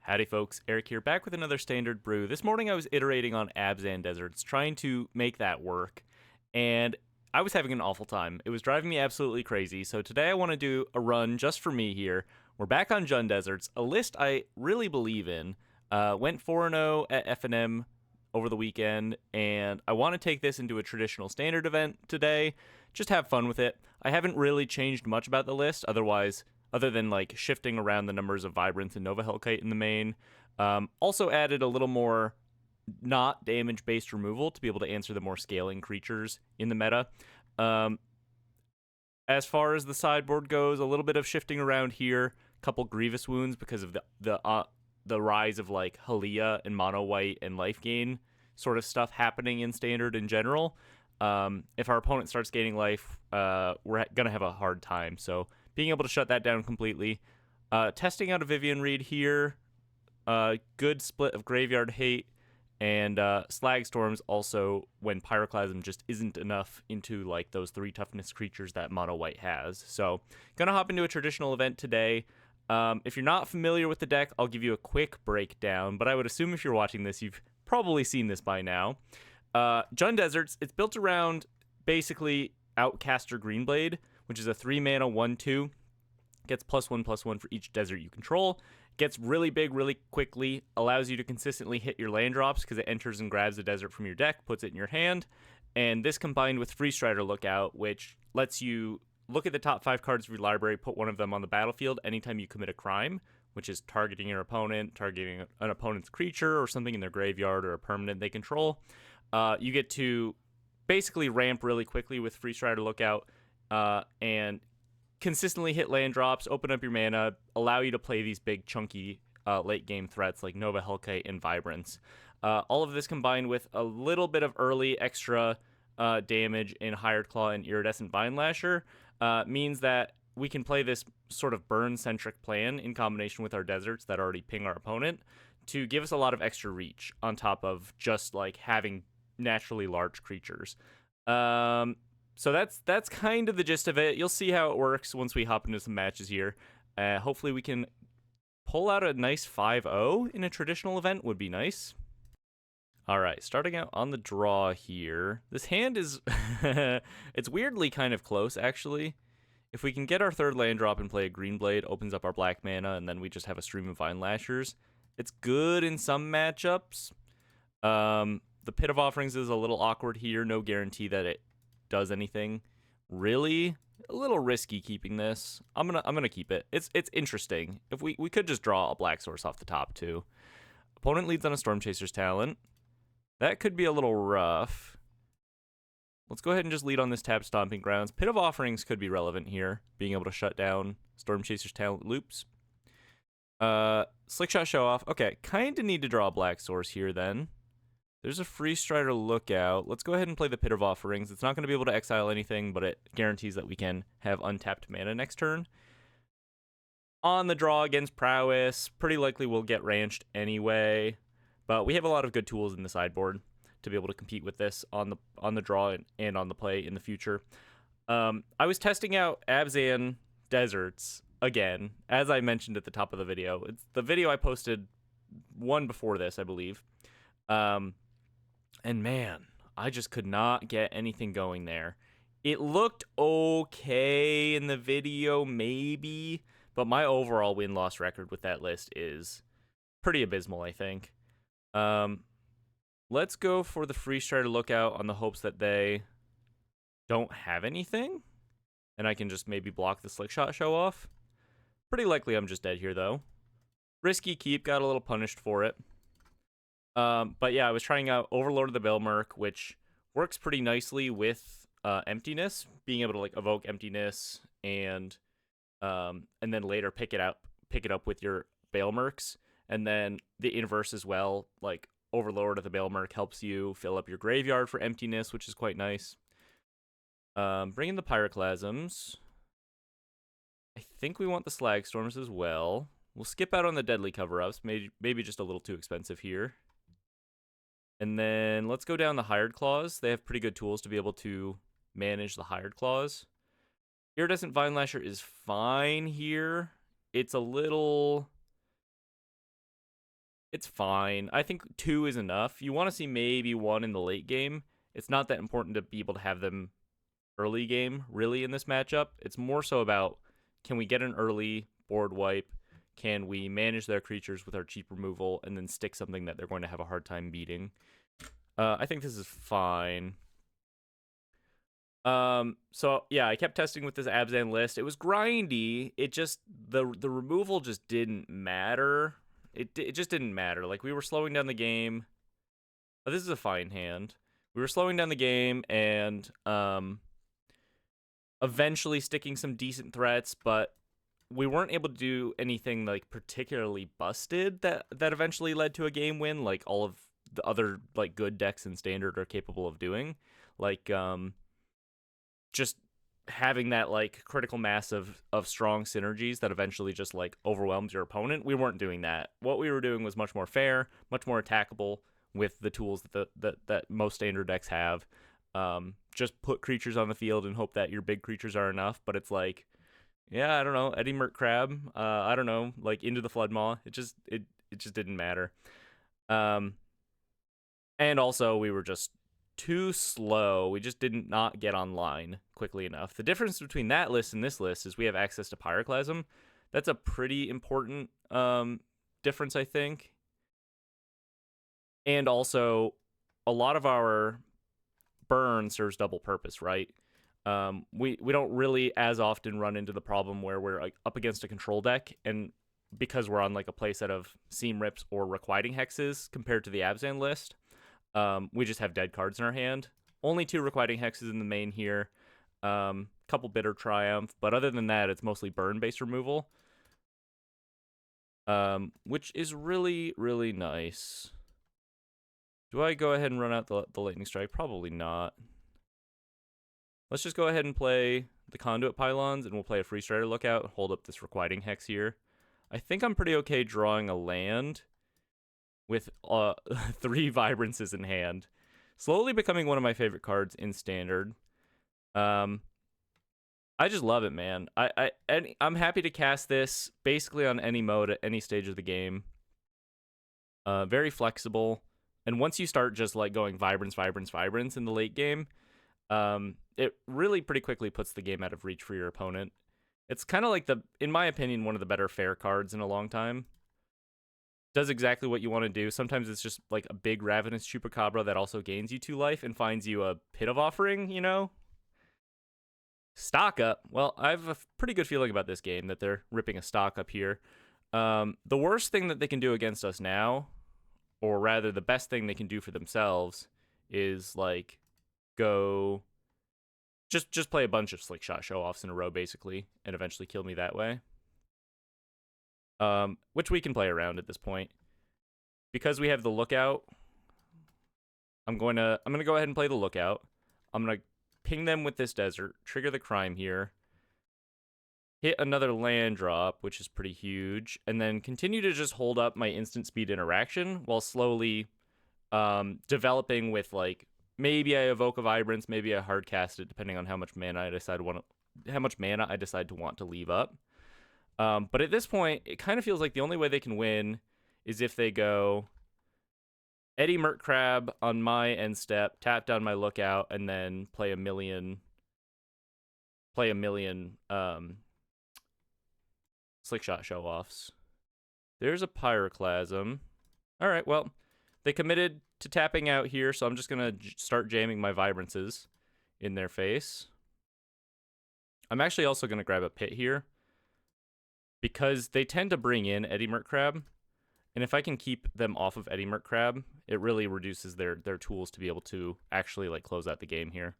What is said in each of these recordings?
Howdy folks, Eric here, back with another standard brew. This morning I was iterating on Abzan Deserts, trying to make that work, and I was having an awful time. It was driving me absolutely crazy, so today I want to do a run just for me here. We're back on Jund Deserts, a list I really believe in. Went 4-0 at FNM over the weekend, and I want to take this into a traditional standard event today. Just have fun with it. I haven't really changed much about the list, other than like shifting around the numbers of Vibrance and Nova Hellkite in the main. Also added a little more not damage-based removal to be able to answer the more scaling creatures in the meta. As far as the sideboard goes, a little bit of shifting around here. Couple Grievous Wounds because of the rise of like Halia and Mono White and life gain sort of stuff happening in Standard in general. If our opponent starts gaining life, we're going to have a hard time. So being able to shut that down completely. Testing out a Vivian Reed here. Good split of Graveyard Hate. And Slag Storms also when Pyroclasm just isn't enough into like those 3 toughness creatures that Mono White has. So going to hop into a traditional event today. If you're not familiar with the deck, I'll give you a quick breakdown. But I would assume if you're watching this, you've probably seen this by now. Jund Deserts, it's built around basically Outcaster Greenblade, which is a 3-mana 1/2. Gets +1/+1 for each desert you control. Gets really big really quickly. Allows you to consistently hit your land drops because it enters and grabs a desert from your deck, puts it in your hand. And this combined with Free Strider Lookout, which lets you look at the top 5 cards of your library, put one of them on the battlefield anytime you commit a crime, which is targeting your opponent, targeting an opponent's creature or something in their graveyard or a permanent they control. You get to basically ramp really quickly with Free Strider Lookout and consistently hit land drops, open up your mana, allow you to play these big chunky late game threats like Nova Hellkite and Vibrance. All of this combined with a little bit of early extra damage in Hired Claw and Iridescent Vine Lasher means that we can play this sort of burn-centric plan in combination with our deserts that already ping our opponent to give us a lot of extra reach on top of just like having naturally large creatures. So that's kind of the gist of it. You'll see how it works once we hop into some matches here. Hopefully we can pull out a nice 5-0 in a traditional event would be nice. All right, starting out on the draw here. This hand is it's weirdly kind of close actually. If we can get our 3rd land drop and play a Green Blade, opens up our black mana, and then we just have a stream of Vine Lashers. It's good in some matchups. The Pit of Offerings is a little awkward here. No guarantee that it does anything. Really, a little risky keeping this. I'm gonna keep it. It's interesting. If we could just draw a black source off the top too. Opponent leads on a Storm Chaser's Talent. That could be a little rough. Let's go ahead and just lead on this tap Stomping Grounds. Pit of Offerings could be relevant here, being able to shut down Storm Chaser's Talent loops. Slickshot Show Off. Okay, kind of need to draw a black source here then. There's a Free Strider Lookout. Let's go ahead and play the Pit of Offerings. It's not going to be able to exile anything, but it guarantees that we can have untapped mana next turn. On the draw against Prowess, pretty likely we'll get ranched anyway, but we have a lot of good tools in the sideboard to be able to compete with this on the draw and on the play in the future. I was testing out Abzan Deserts again, as I mentioned at the top of the video. It's the video I posted one before this, I believe. And man, I just could not get anything going there. It looked okay in the video, maybe, but my overall win-loss record with that list is pretty abysmal, I think. Let's go for the Free Strider Lookout on the hopes that they don't have anything, and I can just maybe block the Slickshot Show Off. Pretty likely I'm just dead here, though. Risky keep, got a little punished for it. But yeah, I was trying out Overlord of the Belmerk, which works pretty nicely with Emptiness, being able to like evoke Emptiness and then later pick it up with your Baelmerks, and then the inverse as well. Like Overlord of the Baelmerk helps you fill up your graveyard for Emptiness, which is quite nice. Bring in the Pyroclasms. I think we want the Slag Storms as well. We'll skip out on the Deadly Cover-Ups, maybe just a little too expensive here. And then let's go down the Hired Claws. They have pretty good tools to be able to manage the Hired Claws. Iridescent Vine Lasher is fine here. It's a little It's fine. I think 2 is enough. You want to see maybe 1 in the late game. It's not that important to be able to have them early game, really, in this matchup. It's more so about, can we get an early board wipe? Can we manage their creatures with our cheap removal and then stick something that they're going to have a hard time beating? I think this is fine. So yeah, I kept testing with this Abzan list. It was grindy. It just, the removal just didn't matter. It just didn't matter. Like, we were slowing down the game. Oh, this is a fine hand. We were slowing down the game and eventually sticking some decent threats, but we weren't able to do anything like particularly busted that eventually led to a game win, like all of the other like good decks in standard are capable of doing. Like just having that like critical mass of strong synergies that eventually just like overwhelms your opponent. We weren't doing that. What we were doing was much more fair, much more attackable with the tools that most standard decks have. Just put creatures on the field and hope that your big creatures are enough. But it's like, yeah, I don't know, Eddie Mert Crab. I don't know, like Into the Floodmaw. It just didn't matter. And also we were just too slow. We just did not get online quickly enough. The difference between that list and this list is we have access to Pyroclasm. That's a pretty important difference, I think. And also, a lot of our burn serves double purpose, right? We don't really as often run into the problem where we're like up against a control deck, and because we're on like a playset of Seam Rips or Requiting Hexes compared to the Abzan list, we just have dead cards in our hand. Only 2 Requiting Hexes in the main here. Couple Bitter Triumph, but other than that, it's mostly burn-based removal, which is really, really nice. Do I go ahead and run out the Lightning Strike? Probably not. Let's just go ahead and play the Conduit Pylons, and we'll play a Free Strider Lookout and hold up this Requiting Hex here. I think I'm pretty okay drawing a land with 3 Vibrances in hand. Slowly becoming one of my favorite cards in Standard. I just love it, man. I'm happy to cast this basically on any mode at any stage of the game. Very flexible. And once you start just like going Vibrance in the late game, it really pretty quickly puts the game out of reach for your opponent. It's kind of like in my opinion, one of the better fair cards in a long time. Does exactly what you want to do. Sometimes it's just like a big Ravenous Chupacabra that also gains you 2 life and finds you a Pit of Offering, you know? Stock up. Well, I have a pretty good feeling about this game that they're ripping a stock up here. The worst thing that they can do against us now, or rather the best thing they can do for themselves, is like go just play a bunch of Slick Shot show-offs in a row basically and eventually kill me that way. Which we can play around at this point. Because we have the Lookout, I'm going to go ahead and play the Lookout. I'm going to ping them with this Desert, trigger the Crime here, hit another land drop, which is pretty huge, and then continue to just hold up my instant speed interaction while slowly developing with, like, maybe I evoke a Vibrance, maybe I hard cast it, depending on how much mana I decide to want to leave up. But at this point, it kind of feels like the only way they can win is if they go Eddie Mert Crab on my end step, tap down my Lookout, and then play a million Slick Shot show-offs. There's a Pyroclasm. All right, well, they committed to tapping out here, so I'm just going to start jamming my Vibrances in their face. I'm actually also going to grab a Pit here, because they tend to bring in Eddie Mert Crab, and if I can keep them off of Eddie Mert Crab, it really reduces their tools to be able to actually like close out the game here.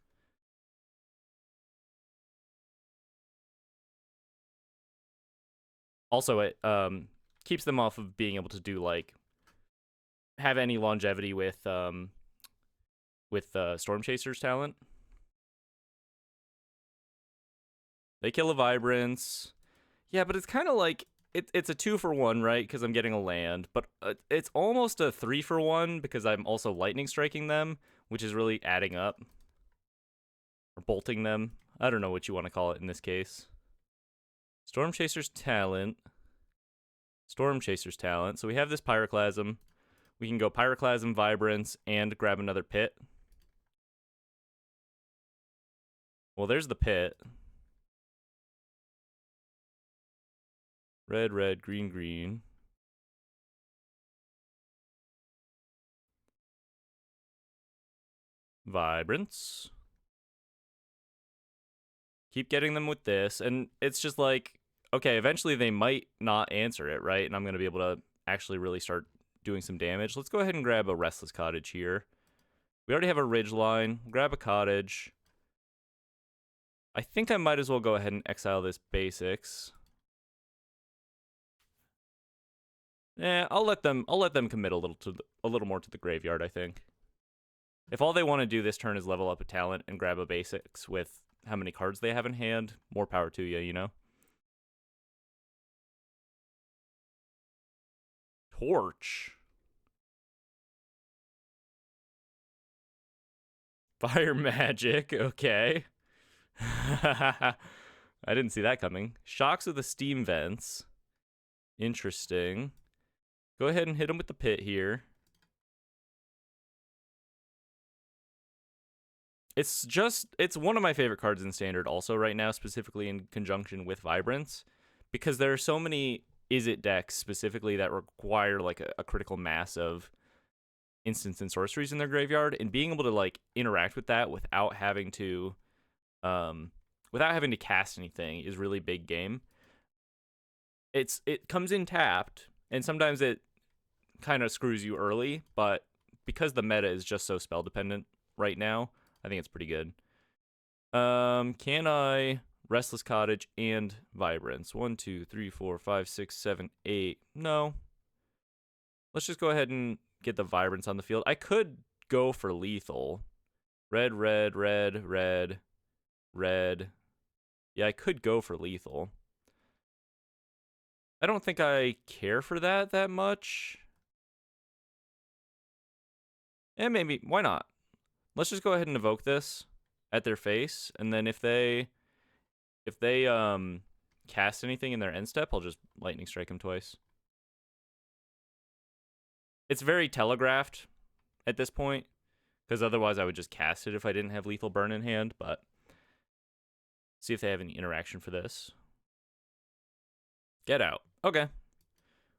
Also, it keeps them off of being able to do like have any longevity with Storm Chaser's talent. They kill a Vibrance. Yeah, but it's kind of like it's a 2-for-1, right? Because I'm getting a land, but it's almost a 3-for-1 because I'm also lightning striking them, which is really adding up, or bolting them. I don't know what you want to call it in this case. Storm Chaser's talent. Storm Chaser's talent. So we have this Pyroclasm. We can go Pyroclasm, Vibrance, and grab another pit. Well, there's the pit. Red, red, green, green. Vibrance. Keep getting them with this, and it's just like, okay, eventually they might not answer it, right? And I'm going to be able to actually really start doing some damage. Let's go ahead and grab a Restless Cottage here. We already have a Ridgeline. Grab a Cottage. I think I might as well go ahead and exile this Basics. I'll let them commit a little more to the graveyard, I think. If all they want to do this turn is level up a talent and grab a Basics with how many cards they have in hand, more power to you, you know? Torch. Fire magic, okay. I didn't see that coming. Shocks of the Steam Vents. Interesting. Go ahead and hit him with the pit here. It's one of my favorite cards in Standard also right now, specifically in conjunction with Vibrance, because there are so many Izzet decks specifically that require like a critical mass of instants and sorceries in their graveyard, and being able to like interact with that without having to cast anything is really big game. It comes in tapped, and sometimes it kind of screws you early, but because the meta is just so spell dependent right now, I think it's pretty good. Can I Restless Cottage and Vibrance? 1, 2, 3, 4, 5, 6, 7, 8. No. Let's just go ahead and get the Vibrance on the field. I could go for lethal. Red, red, red, red, red. Yeah, I could go for lethal. I don't think I care for that much. And maybe, why not? Let's just go ahead and evoke this at their face, and then if they cast anything in their end step, I'll just lightning strike them twice. It's very telegraphed at this point, because otherwise I would just cast it if I didn't have lethal burn in hand, but see if they have any interaction for this. Get out. Okay.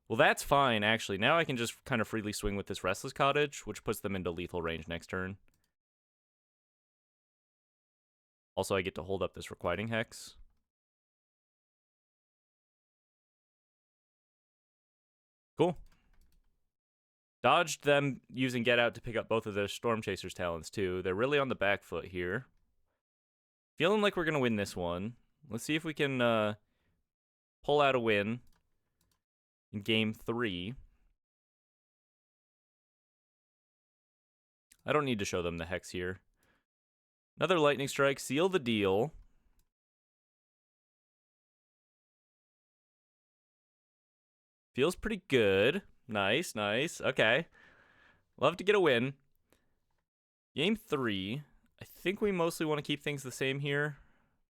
Well, that's fine, actually. Now I can just kind of freely swing with this Restless Cottage, which puts them into lethal range next turn. Also, I get to hold up this Requiting Hex. Cool. Dodged them using Get Out to pick up both of their Storm Chaser's talents, too. They're really on the back foot here. Feeling like we're going to win this one. Let's see if we can pull out a win in Game 3. I don't need to show them the Hex here. Another Lightning Strike, seal the deal. Feels pretty good. Nice, nice. Okay. Love to get a win. Game 3. I think we mostly want to keep things the same here.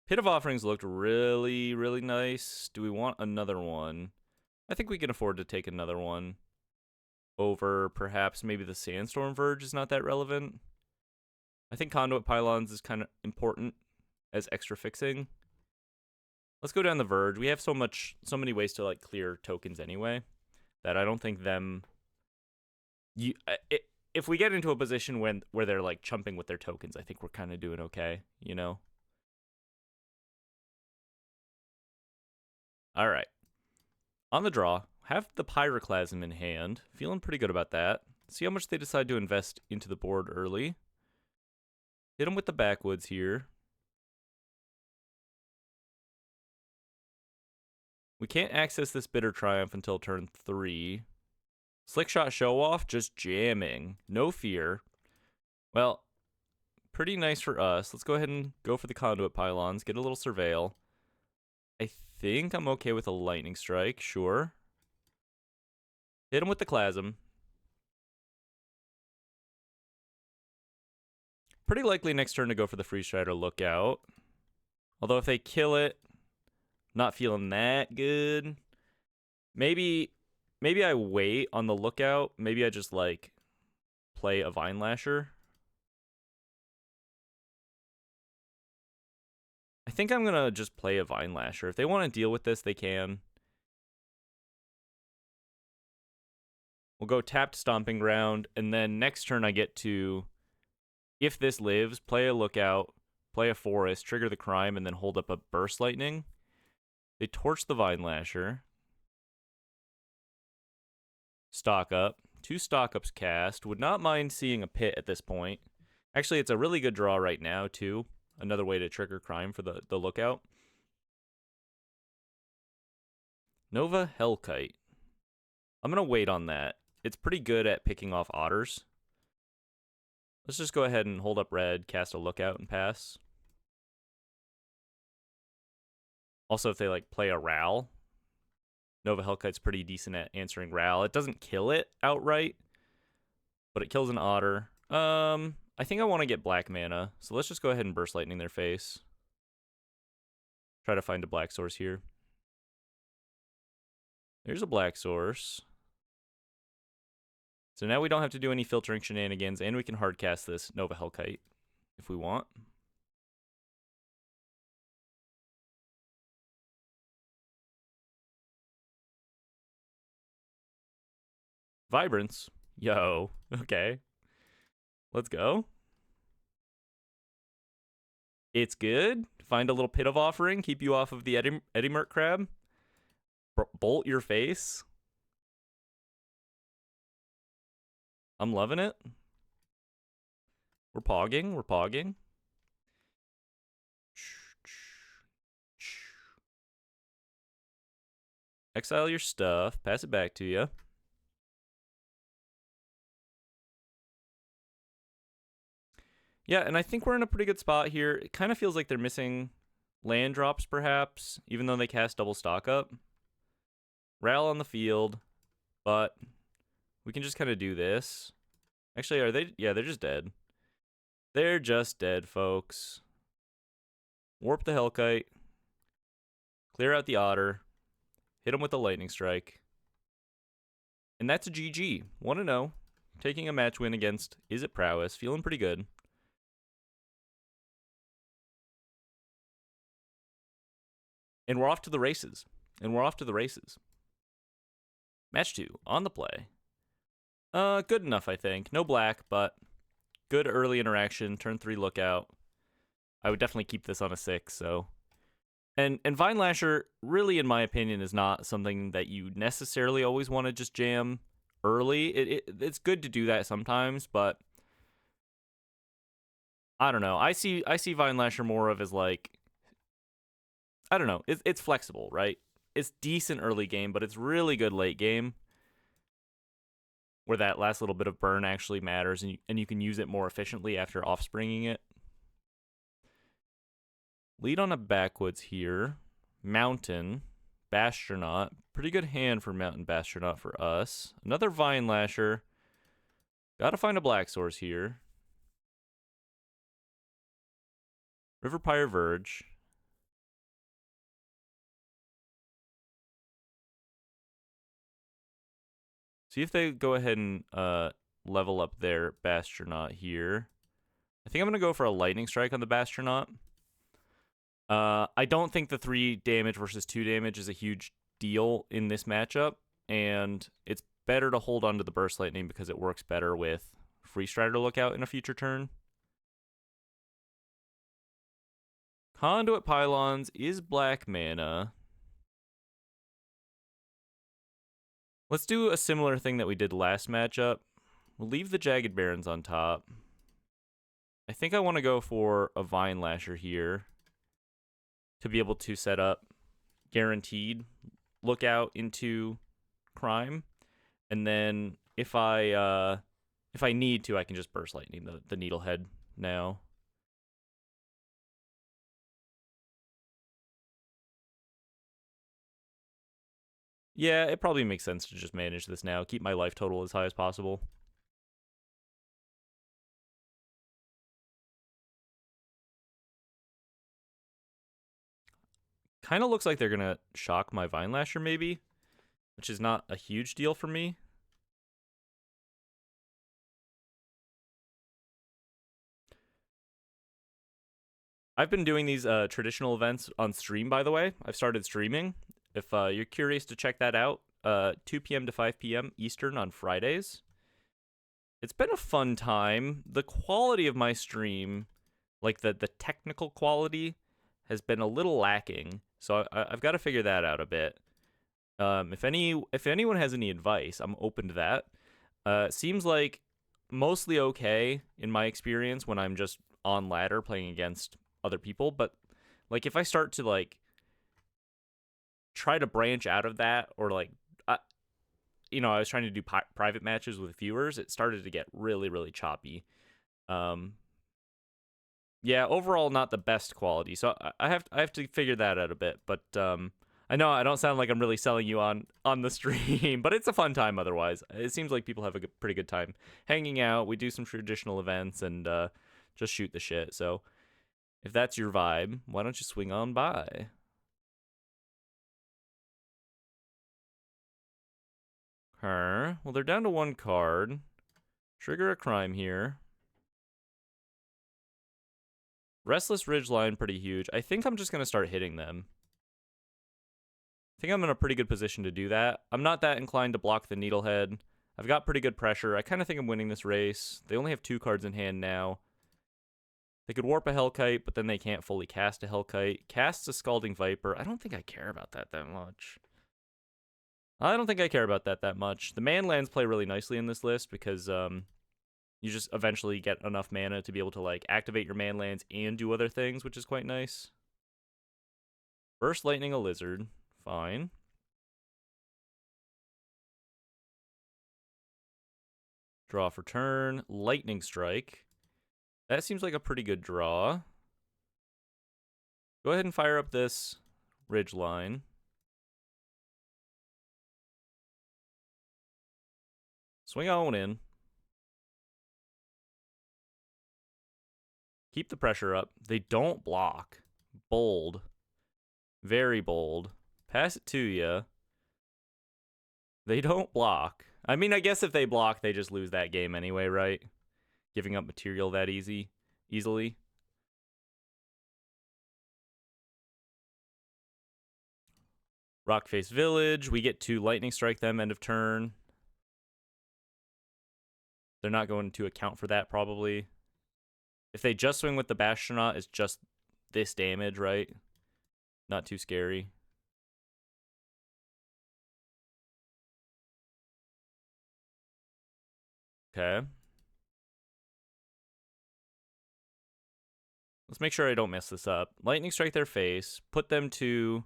Pit of Offerings looked really, really nice. Do we want another one? I think we can afford to take another one over perhaps maybe the Sandstorm Verge is not that relevant. I think Conduit Pylons is kind of important as extra fixing. Let's go down the Verge. We have so many ways to like clear tokens anyway that I don't think them. If we get into a position where they're like chumping with their tokens, I think we're kind of doing okay, you know. All right. On the draw, have the Pyroclasm in hand. Feeling pretty good about that. See how much they decide to invest into the board early. Hit them with the Backwoods here. We can't access this Bitter Triumph until turn 3. Slickshot Show Off, just jamming. No fear. Well, pretty nice for us. Let's go ahead and go for the Conduit Pylons. Get a little Surveil. I think I'm okay with a Lightning Strike, sure. Hit him with the Clasm. Pretty likely next turn to go for the Freeze Strider Lookout. Although if they kill it, not feeling that good. Maybe maybe I wait on the lookout. Maybe I just like play a Vine Lasher. I think I'm gonna just play a Vine Lasher. If they want to deal with this, they can. We'll go tapped Stomping Ground, and then next turn I get to, if this lives, play a Lookout, play a Forest, trigger the Crime, and then hold up a Burst Lightning. They torch the Vine Lasher. Stock up. 2 stock ups cast. Would not mind seeing a Pit at this point. Actually, it's a really good draw right now, too. Another way to trigger Crime for the Lookout. Nova Hellkite. I'm going to wait on that. It's pretty good at picking off Otters. Let's just go ahead and hold up red, cast a Lookout, and pass. Also, if they like play a Ral, Nova Hellkite's pretty decent at answering Ral. It doesn't kill it outright, but it kills an Otter. I think I want to get black mana, so let's just go ahead and Burst Lightning their face. Try to find a black source here. There's a black source. So now we don't have to do any filtering shenanigans, and we can hardcast this Nova Hellkite if we want. Vibrance. Yo, okay. Let's go. It's good. Find a little Pit of Offering, keep you off of the Edimurt Crab. Bolt your face. I'm loving it. We're pogging. We're pogging. Exile your stuff. Pass it back to you. Yeah, and I think we're in a pretty good spot here. It kind of feels like they're missing land drops, perhaps, even though they cast double stock up. Ral on the field, but we can just kind of do this. Actually, are they? Yeah, they're just dead. They're just dead, folks. Warp the Hellkite. Clear out the Otter. Hit him with a Lightning Strike. And that's a GG. 1-0. Taking a match win against Izzet Prowess. Feeling pretty good. And we're off to the races. Match 2, on the play. Good enough, I think. No black, but good early interaction. Turn 3 Lookout. I would definitely keep this on a 6, so. And Vine Lasher, really, in my opinion, is not something that you necessarily always want to just jam early. It's good to do that sometimes, but I don't know. I see Vine Lasher more of as like, I don't know. It's flexible, right? It's decent early game, but it's really good late game, where that last little bit of burn actually matters, and you can use it more efficiently after offspringing it. Lead on a backwoods here. Mountain. Bastronaut. Pretty good hand for Mountain Bastronaut for us. Another Vine Lasher. Gotta find a black source here. Riverpire Verge. See if they go ahead and level up their Bastronaut here. I think I'm going to go for a Lightning Strike on the Bastronaut. I don't think the 3 damage versus 2 damage is a huge deal in this matchup, and it's better to hold on to the Burst Lightning because it works better with Free Strider Lookout in a future turn. Conduit Pylons is black mana. Let's do a similar thing that we did last matchup. We'll leave the Jagged Barons on top. I think I want to go for a Vine Lasher here to be able to set up guaranteed Lookout into Crime. And then if I need to, I can just Burst Lightning the Needlehead now. Yeah, it probably makes sense to just manage this now. Keep my life total as high as possible. Kind of looks like they're going to shock my Vine Lasher, maybe. which is not a huge deal for me. I've been doing these traditional events on stream, by the way. I've started streaming. If you're curious to check that out, 2 p.m. to 5 p.m. Eastern on Fridays. It's been a fun time. The quality of my stream, like the technical quality, has been a little lacking. So I've got to figure that out a bit. If anyone has any advice, I'm open to that. Seems like mostly okay in my experience when I'm just on ladder playing against other people, but like if I start to like try to branch out of that, or like I was trying to do private matches with viewers, it started to get really choppy. Yeah, overall not the best quality, so I have to figure that out a bit. But I know I don't sound like I'm really selling you on the stream, but it's a fun time otherwise. It seems like people have a pretty good time hanging out. We do some traditional events and just shoot the shit. So if that's your vibe, why don't you swing on by? Well, they're down to 1 card. Trigger a crime here. Restless Ridgeline, pretty huge. I think I'm just going to start hitting them. I think I'm in a pretty good position to do that. I'm not that inclined to block the Needlehead. I've got pretty good pressure. I kind of think I'm winning this race. They only have 2 cards in hand now. They could warp a Hellkite, but then they can't fully cast a Hellkite. Casts a Scalding Viper. I don't think I care about that much. I don't think I care about that much. The man lands play really nicely in this list because you just eventually get enough mana to be able to like activate your man lands and do other things, which is quite nice. Burst Lightning a Lizard. Fine. Draw for turn. Lightning Strike. That seems like a pretty good draw. Go ahead and fire up this Ridgeline. Swing on in. Keep the pressure up. They don't block. Bold. Very bold. Pass it to you. They don't block. I mean, I guess if they block, they just lose that game anyway, right? Giving up material that easily. Rockface Village. We get to Lightning Strike them end of turn. They're not going to account for that, probably. If they just swing with the Bastionaut, it's just this damage, right? Not too scary. Okay. Let's make sure I don't mess this up. Lightning Strike their face. Put them to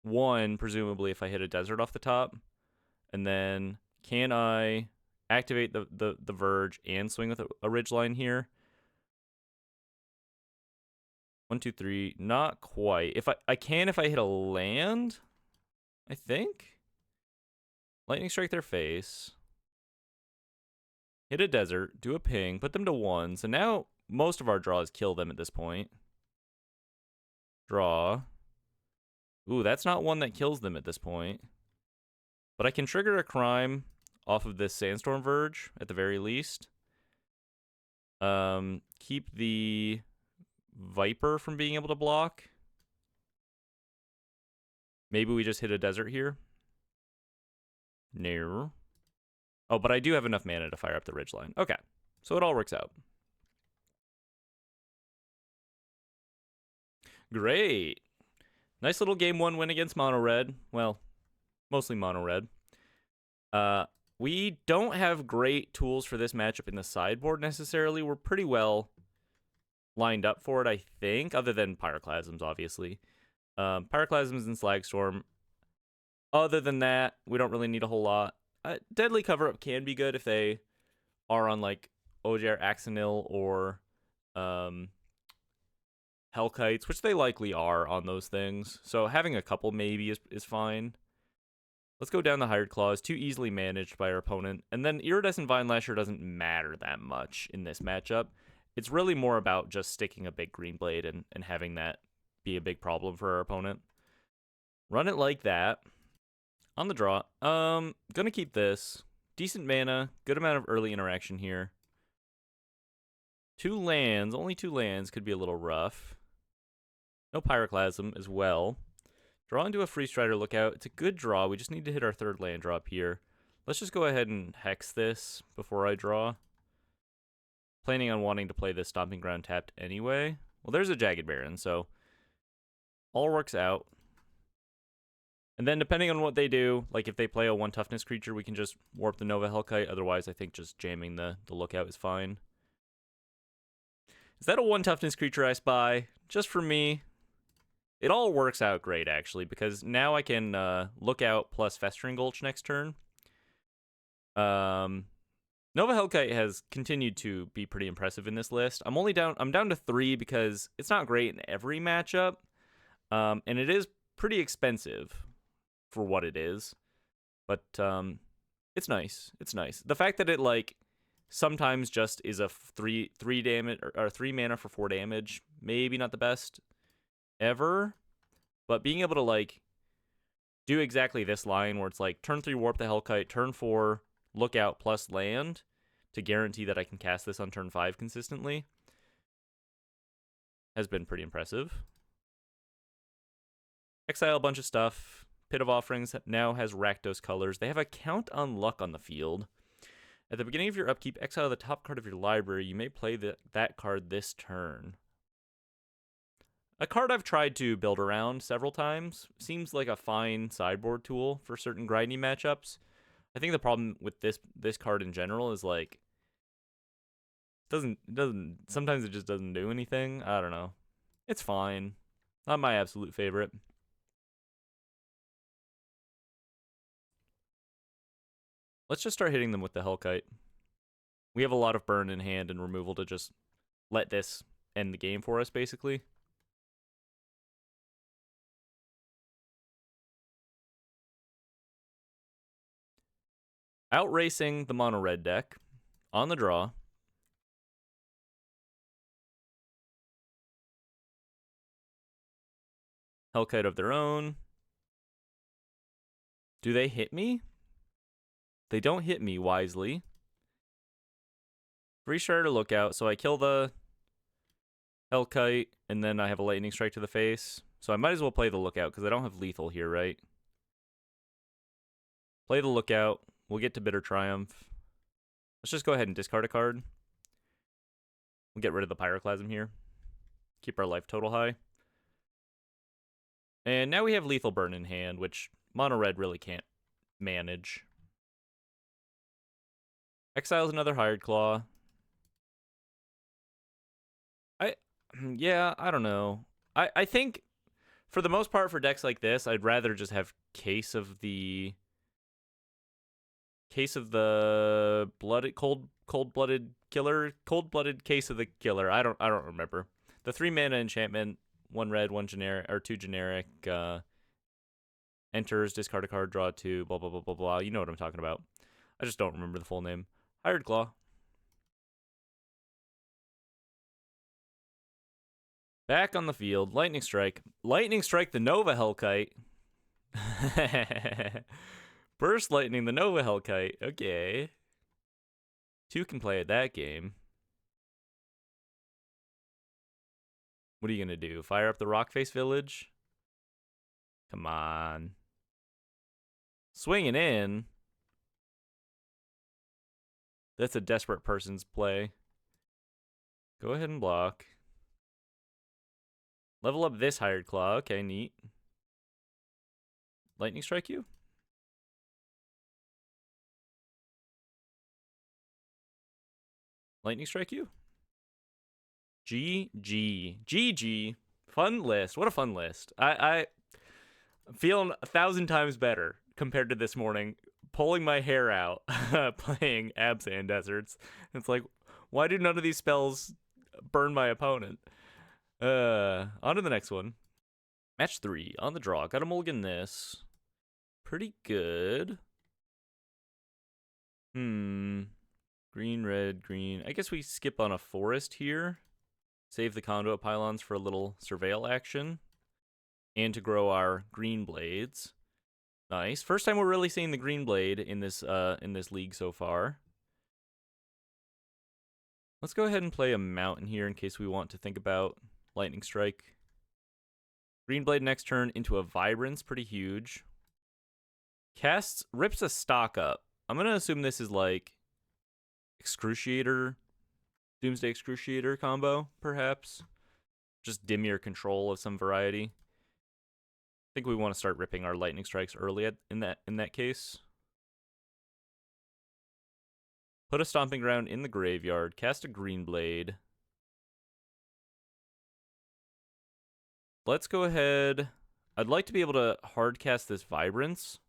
1, presumably, if I hit a desert off the top. And then can I activate the Verge and swing with a Ridgeline here? 1, 2, 3. Not quite. If I can if I hit a land, I think. Lightning Strike their face. Hit a desert. Do a ping. Put them to 1. So now most of our draws kill them at this point. Draw. Ooh, that's not one that kills them at this point. But I can trigger a crime off of this Sandstorm Verge, at the very least. Keep the Viper from being able to block. Maybe we just hit a desert here. No. Oh, but I do have enough mana to fire up the Ridgeline. Okay, so it all works out. Great. Nice little game 1 win against Mono Red. Well, mostly Mono Red. We don't have great tools for this matchup in the sideboard necessarily. We're pretty well lined up for it, I think, other than Pyroclasms, obviously. Pyroclasms and Slagstorm. Other than that, we don't really need a whole lot. Deadly Cover-Up can be good if they are on, like, OJR Axonil or Hellkites, which they likely are on those things. So having a couple maybe is fine. Let's go down the Hired Claws, too easily managed by our opponent. And then Iridescent Vine Lasher doesn't matter that much in this matchup. It's really more about just sticking a big Green Blade and having that be a big problem for our opponent. Run it like that. On the draw. Gonna keep this. Decent mana, good amount of early interaction here. 2 lands, only 2 lands could be a little rough. No Pyroclasm as well. Draw into a Free Strider Lookout. It's a good draw. We just need to hit our 3rd land drop here. Let's just go ahead and hex this before I draw. Planning on wanting to play this Stomping Ground tapped anyway. Well, there's a Jagged Baron, so all works out. And then depending on what they do, like if they play a 1 toughness creature, we can just warp the Nova Hellkite. Otherwise, I think just jamming the Lookout is fine. Is that a 1 toughness creature I spy? Just for me. It all works out great, actually, because now I can Lookout plus Festering Gulch next turn. Nova Hellkite has continued to be pretty impressive in this list. I'm down to 3 because it's not great in every matchup. And it is pretty expensive for what it is. But it's nice. It's nice. The fact that it like sometimes just is a 3 damage or 3 mana for 4 damage, maybe not the best ever, but being able to like do exactly this line where it's like turn 3 warp the Hellkite, turn 4 Lookout plus land to guarantee that I can cast this on turn 5 consistently has been pretty impressive. Exile a bunch of stuff. Pit of Offerings now has Rakdos colors. They have a count on luck on the field. At the beginning of your upkeep, exile the top card of your library. You may play that card this turn. A card I've tried to build around several times. Seems like a fine sideboard tool for certain grindy matchups. I think the problem with this card in general is like sometimes it just doesn't do anything. I don't know. It's fine. Not my absolute favorite. Let's just start hitting them with the Hellkite. We have a lot of burn in hand and removal to just let this end the game for us, basically. Outracing the mono red deck on the draw. Hellkite of their own. Do they hit me? They don't hit me wisely. Free Strider Lookout, so I kill the Hellkite, and then I have a Lightning Strike to the face. So I might as well play the Lookout, because I don't have lethal here, right? Play the Lookout. We'll get to Bitter Triumph. Let's just go ahead and discard a card. We'll get rid of the Pyroclasm here. Keep our life total high. And now we have Lethal Burn in hand, which mono red really can't manage. Exiles another Hired Claw. Yeah, I don't know. I think for the most part for decks like this, I'd rather just have Case of the cold-blooded Case of the Killer. I don't remember. The 3 mana enchantment, 1 red, 1 generic, or 2 generic, enters, discard a card, draw 2, blah blah blah blah blah. You know what I'm talking about. I just don't remember the full name. Hired Claw. Back on the field, Lightning Strike. Lightning Strike the Nova Hellkite. Burst Lightning the Nova Hellkite. Okay. 2 can play at that game. What are you going to do? Fire up the Rockface Village? Come on. Swinging in. That's a desperate person's play. Go ahead and block. Level up this Hired Claw. Okay, neat. Lightning Strike you? Lightning Strike you? GG. Fun list. What a fun list. I'm feeling 1,000 times better compared to this morning. Pulling my hair out, playing Abzan Deserts. It's like, why do none of these spells burn my opponent? On to the next one. Match 3, on the draw. Got a mulligan this. Pretty good. Green, red, green. I guess we skip on a forest here. Save the conduit pylons for a little surveil action. And to grow our green blades. Nice. First time we're really seeing the green blade in this league so far. Let's go ahead and play a mountain here in case we want to think about lightning strike. Green blade next turn into a vibrance, pretty huge. Rips a stock up. I'm gonna assume this is like Excruciator, Doomsday Excruciator combo, perhaps. Just Dimir control of some variety. I think we want to start ripping our lightning strikes early in that case. Put a stomping ground in the graveyard. Cast a green blade. Let's go ahead. I'd like to be able to hard cast this Vibrance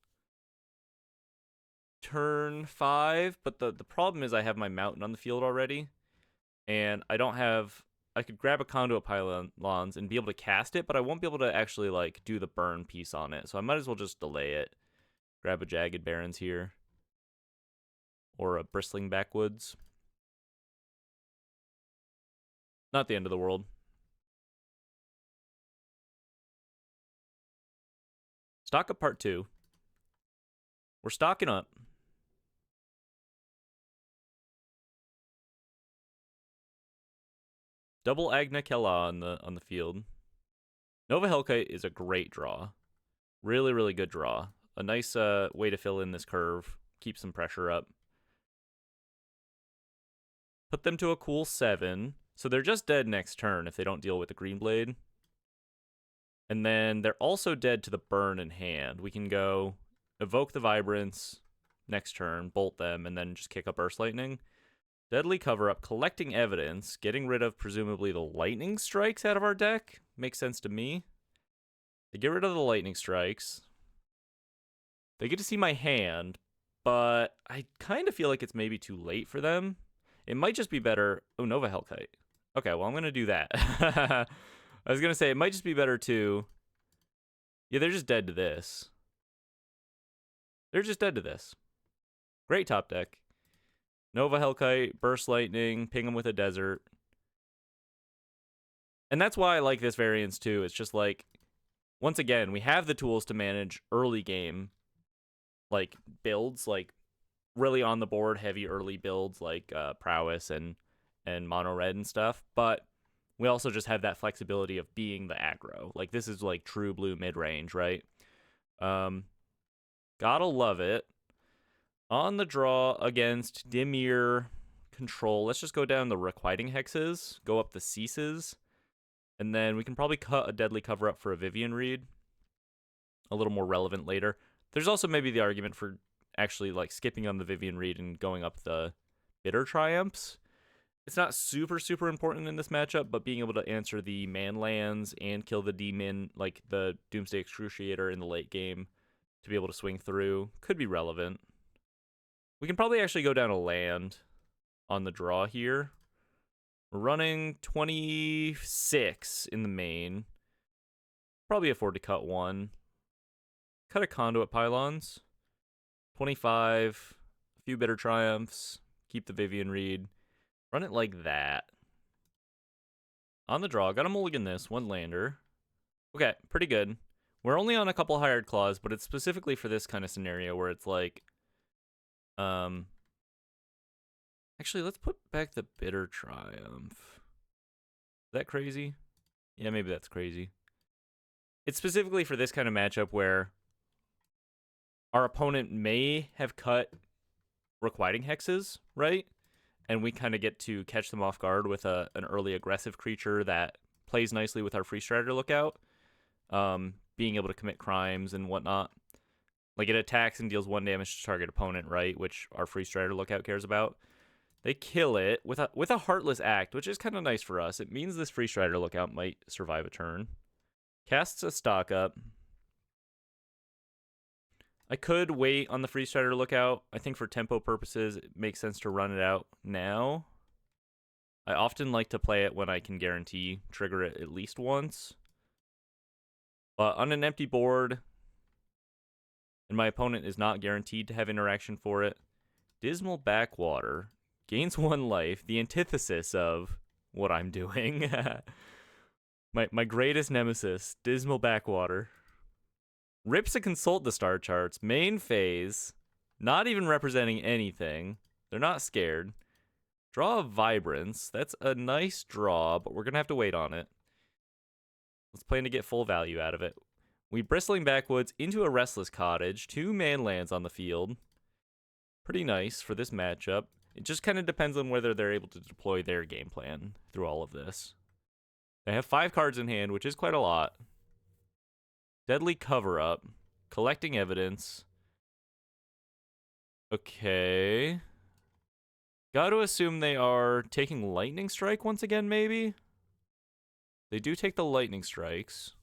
turn 5, but the problem is I have my mountain on the field already, and I don't have. I could grab a conduit pylons and be able to cast it, but I won't be able to actually like do the burn piece on it. So I might as well just delay it. Grab a Jagged Barrens here, or a Bristling Backwoods. Not the end of the world. Stock up part 2. We're stocking up. Double Agna Kella on the field. Nova Hellkite is a great draw. Really, really good draw. A nice way to fill in this curve. Keep some pressure up. Put them to a cool 7. So they're just dead next turn if they don't deal with the green blade. And then they're also dead to the burn in hand. We can go evoke the Vibrance next turn, bolt them, and then just kick up Burst Lightning. Deadly Cover Up, collecting evidence, getting rid of presumably the lightning strikes out of our deck. Makes sense to me. They get rid of the lightning strikes. They get to see my hand, but I kind of feel like it's maybe too late for them. It might just be better. Oh, Nova Hellkite. Okay, well, I'm going to do that. I was going to say, it might just be better to... Yeah, they're just dead to this. They're just dead to this. Great top deck. Nova Hellkite, Burst Lightning, ping them with a Desert. And that's why I like this variance too. It's just like, once again, we have the tools to manage early game, like, builds, like, really on the board, heavy early builds, like Prowess and Mono Red and stuff. But we also just have that flexibility of being the aggro. Like, this is like true blue mid-range, right? Gotta love it. On the draw against Dimir control, let's just go down the Requiting Hexes, go up the Ceases, and then we can probably cut a Deadly Cover Up for a Vivian Reed. A little more relevant later. There's also maybe the argument for actually like skipping on the Vivian Reed and going up the Bitter Triumphs. It's not super, super important in this matchup, but being able to answer the man lands and kill the demon, like the Doomsday Excruciator in the late game, to be able to swing through, could be relevant. We can probably actually go down a land on the draw here. We're running 26 in the main. Probably afford to cut one. Cut a Conduit Pylons. 25. A few Bitter Triumphs. Keep the Vivian Reed. Run it like that. On the draw, got to mulligan this. One lander. Okay, pretty good. We're only on a couple Hired Claws, but it's specifically for this kind of scenario where it's like... Actually, let's put back the Bitter Triumph. Is that crazy? Yeah, maybe that's crazy. It's specifically for this kind of matchup where our opponent may have cut Requiting Hexes, right? And we kind of get to catch them off guard with an early aggressive creature that plays nicely with our Free Strider Lookout. Being able to commit crimes and whatnot. Like, it attacks and deals 1 damage to target opponent, right? Which our Free Strider Lookout cares about. They kill it with a Heartless Act, which is kind of nice for us. It means this Free Strider Lookout might survive a turn. Casts a stock up. I could wait on the Free Strider Lookout. I think for tempo purposes, it makes sense to run it out now. I often like to play it when I can guarantee trigger it at least once. But on an empty board... and my opponent is not guaranteed to have interaction for it. Dismal Backwater gains 1 life, the antithesis of what I'm doing. my greatest nemesis, Dismal Backwater. Rips to consult the star charts. Main phase. Not even representing anything. They're not scared. Draw a Vibrance. That's a nice draw, but we're going to have to wait on it. Let's plan to get full value out of it. We Bristling Backwoods into a Restless Cottage. 2 man lands on the field. Pretty nice for this matchup. It just kind of depends on whether they're able to deploy their game plan through all of this. They have 5 cards in hand, which is quite a lot. Deadly Cover-Up. Collecting Evidence. Okay. Got to assume they are taking Lightning Strike once again, maybe? They do take the Lightning Strikes.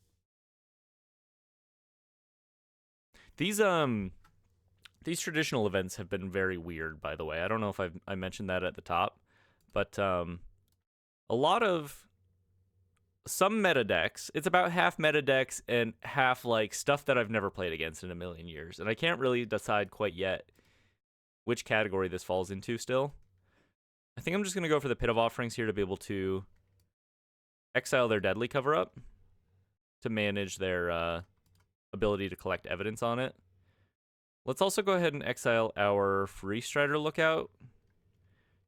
These traditional events have been very weird, by the way. I don't know if I mentioned that at the top, but a lot of some meta decks, it's about half meta decks and half like stuff that I've never played against in a million years, and I can't really decide quite yet which category this falls into still. I think I'm just going to go for the Pit of Offerings here to be able to exile their Deadly Cover-Up to manage their ability to collect evidence on it. Let's also go ahead and exile our Free Strider Lookout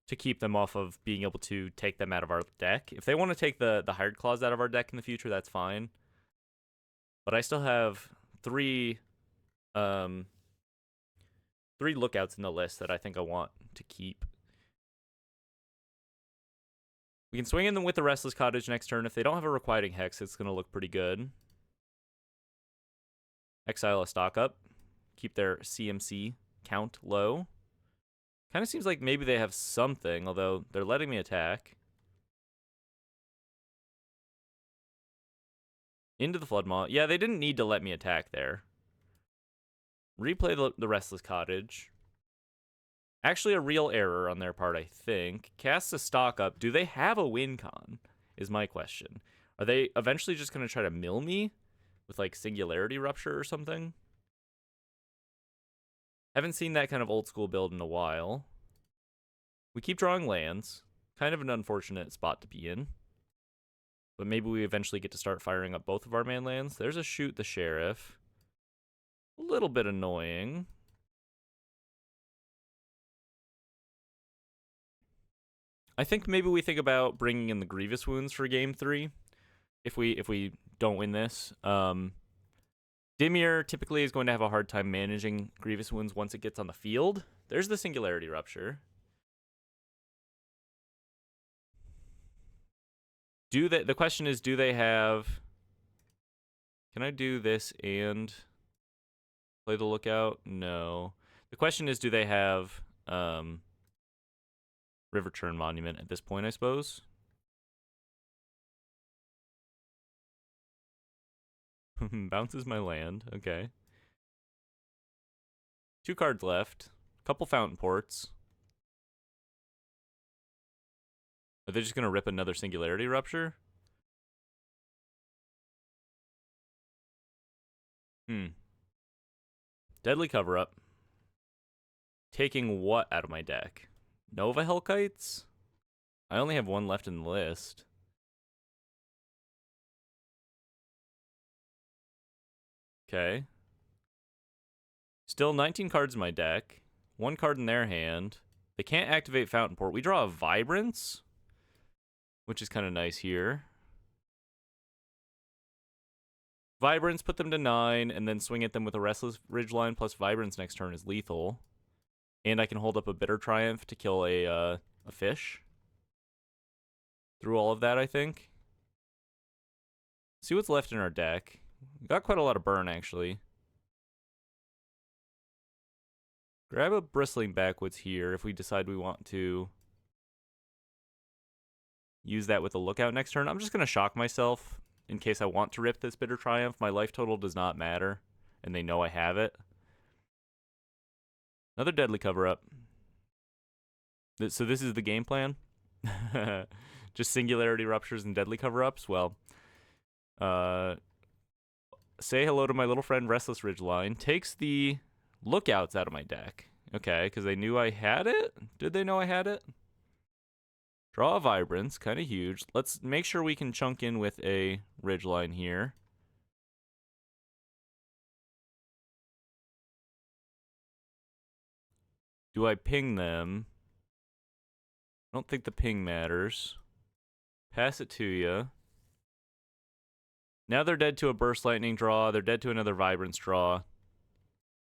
to keep them off of being able to take them out of our deck. If they want to take the Hired Claws out of our deck in the future, that's fine. But I still have 3 lookouts in the list that I think I want to keep. We can swing in them with the Restless Cottage next turn. If they don't have a Requiting Hex, it's going to look pretty good. Exile a Stock Up. Keep their CMC count low. Kind of seems like maybe they have something, although they're letting me attack. Into the Floodmaw. Yeah, they didn't need to let me attack there. Replay the Restless Cottage. Actually, a real error on their part, I think. Cast a Stock Up. Do they have a win con? Is my question. Are they eventually just going to try to mill me with like Singularity Rupture or something? Haven't seen that kind of old school build in a while. We keep drawing lands. Kind of an unfortunate spot to be in. But maybe we eventually get to start firing up both of our man lands. There's a Shoot the Sheriff. A little bit annoying. I think maybe we think about bringing in the Grievous Wounds for game 3 if we don't win this. Dimir typically is going to have a hard time managing Grievous Wounds once it gets on the field. There's the Singularity Rupture. The question is, do they have... Can I do this and play the Lookout? No. The question is, do they have River Churn Monument at this point, I suppose? Bounces my land. Okay. 2 cards left. Couple Fountain Ports. Are they just going to rip another Singularity Rupture? Deadly Cover-Up. Taking what out of my deck? Nova Hellkites? I only have 1 left in the list. Okay. Still 19 cards in my deck. 1 card in their hand. They can't activate Fountain Port. We draw a Vibrance, which is kind of nice here. Vibrance, put them to 9, and then swing at them with a Restless Ridgeline plus Vibrance next turn is lethal. And I can hold up a Bitter Triumph to kill a fish. Through all of that, I think. See what's left in our deck. We got quite a lot of burn, actually. Grab a Bristling Backwoods here if we decide we want to use that with a Lookout next turn. I'm just going to shock myself in case I want to rip this Bitter Triumph. My life total does not matter, and they know I have it. Another Deadly Cover-Up. So this is the game plan? Just Singularity Ruptures and Deadly Cover-Ups? Well, say hello to my little friend Restless Ridgeline. Takes the Lookouts out of my deck. Okay, because they knew I had it? Did they know I had it? Draw a Vibrance, kind of huge. Let's make sure we can chunk in with a Ridgeline here. Do I ping them? I don't think the ping matters. Pass it to you. Now they're dead to a Burst Lightning draw. They're dead to another Vibrance draw.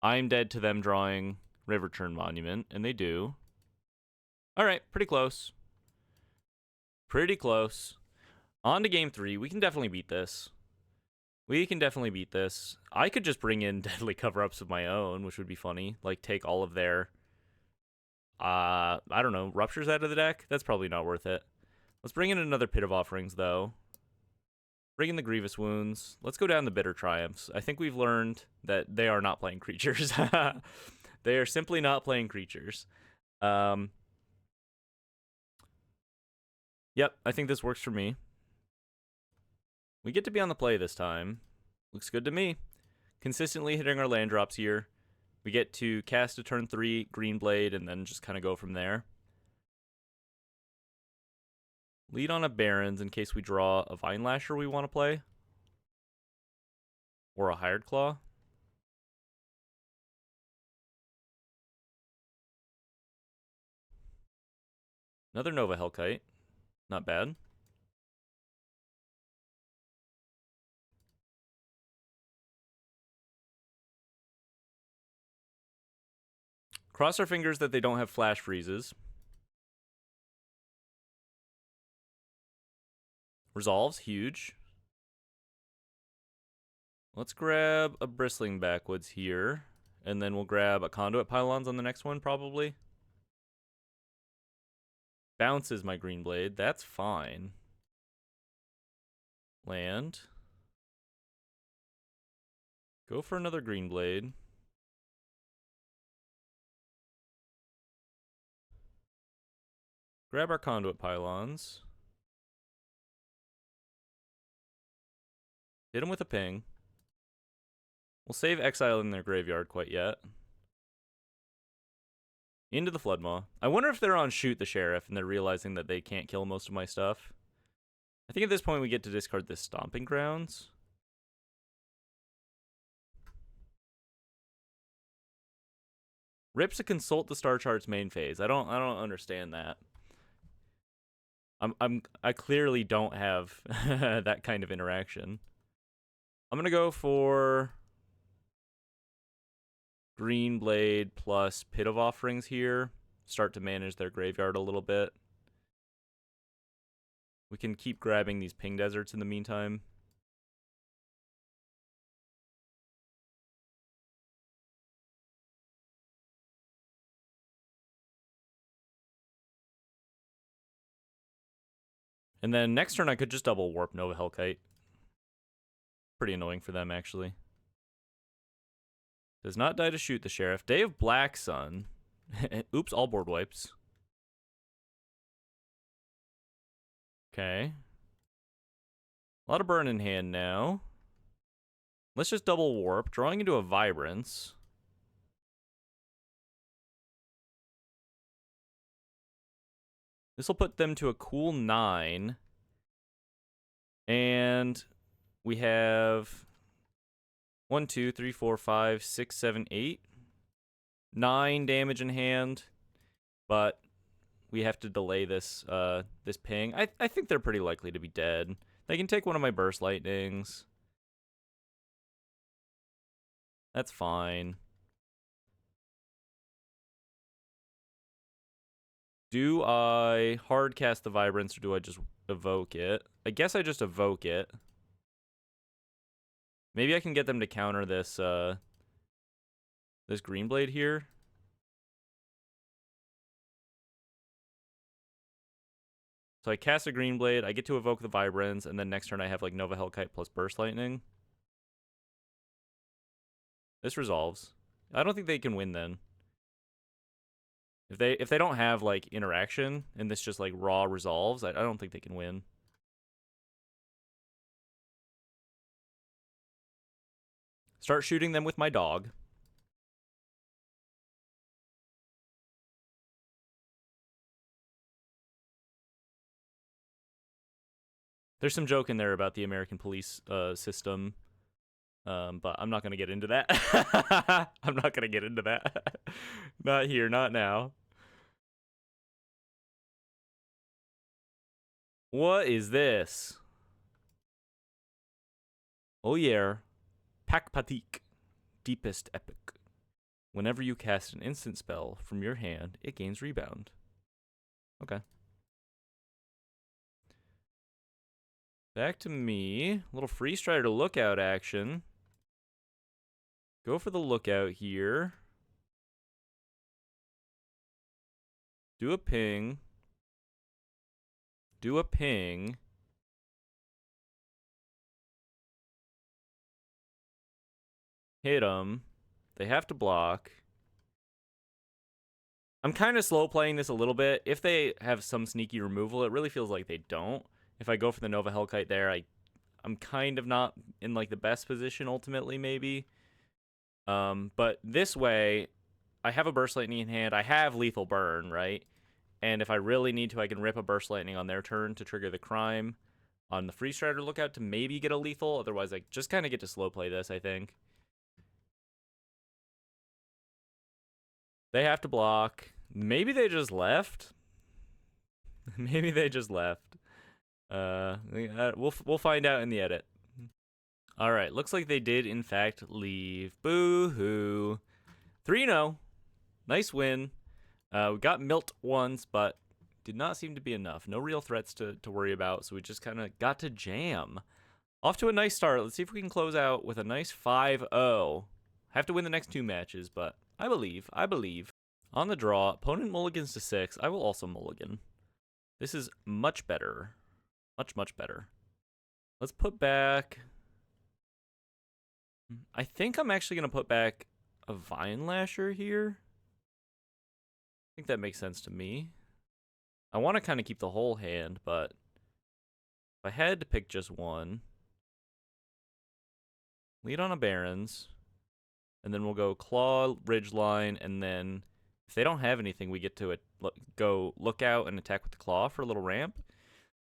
I'm dead to them drawing River Turn Monument, and they do. All right, pretty close. Pretty close. On to game 3. We can definitely beat this. We can definitely beat this. I could just bring in Deadly Cover-Ups of my own, which would be funny. Like, take all of their, I don't know, Ruptures out of the deck? That's probably not worth it. Let's bring in another Pit of Offerings, though. Bring in the Grievous Wounds. Let's go down the Bitter Triumphs. I think we've learned that they are not playing creatures. They are simply not playing creatures. Yep, I think this works for me. We get to be on the play this time. Looks good to me. Consistently hitting our land drops here. We get to cast a turn 3 Green Blade and then just kind of go from there. Lead on a Barrens in case we draw a Vine Lasher we want to play. Or a Hired Claw. Another Nova Hellkite. Not bad. Cross our fingers that they don't have flash freezes. Resolves, huge. Let's grab a Bristling Backwoods here. And then we'll grab a Conduit Pylons on the next one, probably. Bounces my Green Blade. That's fine. Land. Go for another Green Blade. Grab our Conduit Pylons. Hit them with a ping. We'll save Exile in their graveyard quite yet. Into the Floodmaw. I wonder if they're on Shoot the Sheriff and they're realizing that they can't kill most of my stuff. I think at this point we get to discard this Stomping Grounds. Rips a Consult the Star Chart's main phase. I don't understand that. I clearly don't have that kind of interaction. I'm gonna go for Green Blade plus Pit of Offerings here. Start to manage their graveyard a little bit. We can keep grabbing these Ping Deserts in the meantime. And then next turn I could just double Warp Nova Hellkite. Pretty annoying for them, actually. Does not die to Shoot the Sheriff. Day of Black Sun. Oops, all board wipes. Okay. A lot of burn in hand now. Let's just double Warp. Drawing into a Vibrance. This will put them to a cool 9. And we have 1, 2, 3, 4, 5, 6, 7, 8. 9 damage in hand. But we have to delay this this ping. I think they're pretty likely to be dead. They can take one of my Burst Lightnings. That's fine. Do I hard cast the Vibrance or do I just evoke it? I guess I just evoke it. Maybe I can get them to counter this this Green Blade here. So I cast a Green Blade, I get to evoke the Vibrance, and then next turn I have like Nova Hellkite plus Burst Lightning. This resolves. I don't think they can win then. If they don't have like interaction and this just like raw resolves, I don't think they can win. Start shooting them with my dog. There's some joke in there about the American police system But I'm not gonna get into that. I'm not gonna get into that. Not here, not now. What is this? Oh yeah, Pakpatik, Deepest Epic. Whenever you cast an instant spell from your hand, it gains rebound. Okay. Back to me. A little Free Strider lookout action. Go for the lookout here. Do a ping. Do a ping. Hit them. They have to block. I'm kind of slow playing this a little bit. If they have some sneaky removal, it really feels like they don't. If I go for the Nova Hellkite there, I'm kind of not in like the best position ultimately, maybe. But this way, I have a Burst Lightning in hand. I have Lethal Burn, right? And if I really need to, I can rip a Burst Lightning on their turn to trigger the crime on the Free Strider lookout to maybe get a lethal. Otherwise, I just kind of get to slow play this, I think. They have to block. Maybe they just left. Maybe they just left. We'll find out in the edit. All right, looks like they did in fact leave. Boo-hoo. 3-0. Nice win. We got Milt once, but did not seem to be enough. No real threats to worry about, so we just kind of got to jam. Off to a nice start. Let's see if we can close out with a nice 5-0. Have to win the next 2 matches, but I believe. On the draw, opponent mulligans to 6. I will also mulligan. This is much better. Much better. Let's put back... I think I'm actually going to put back a Vine Lasher here. I think that makes sense to me. I want to kind of keep the whole hand, but if I had to pick just one, lead on a Barons, and then we'll go Claw, Ridgeline, and then if they don't have anything, we get to go Lookout and attack with the Claw for a little ramp.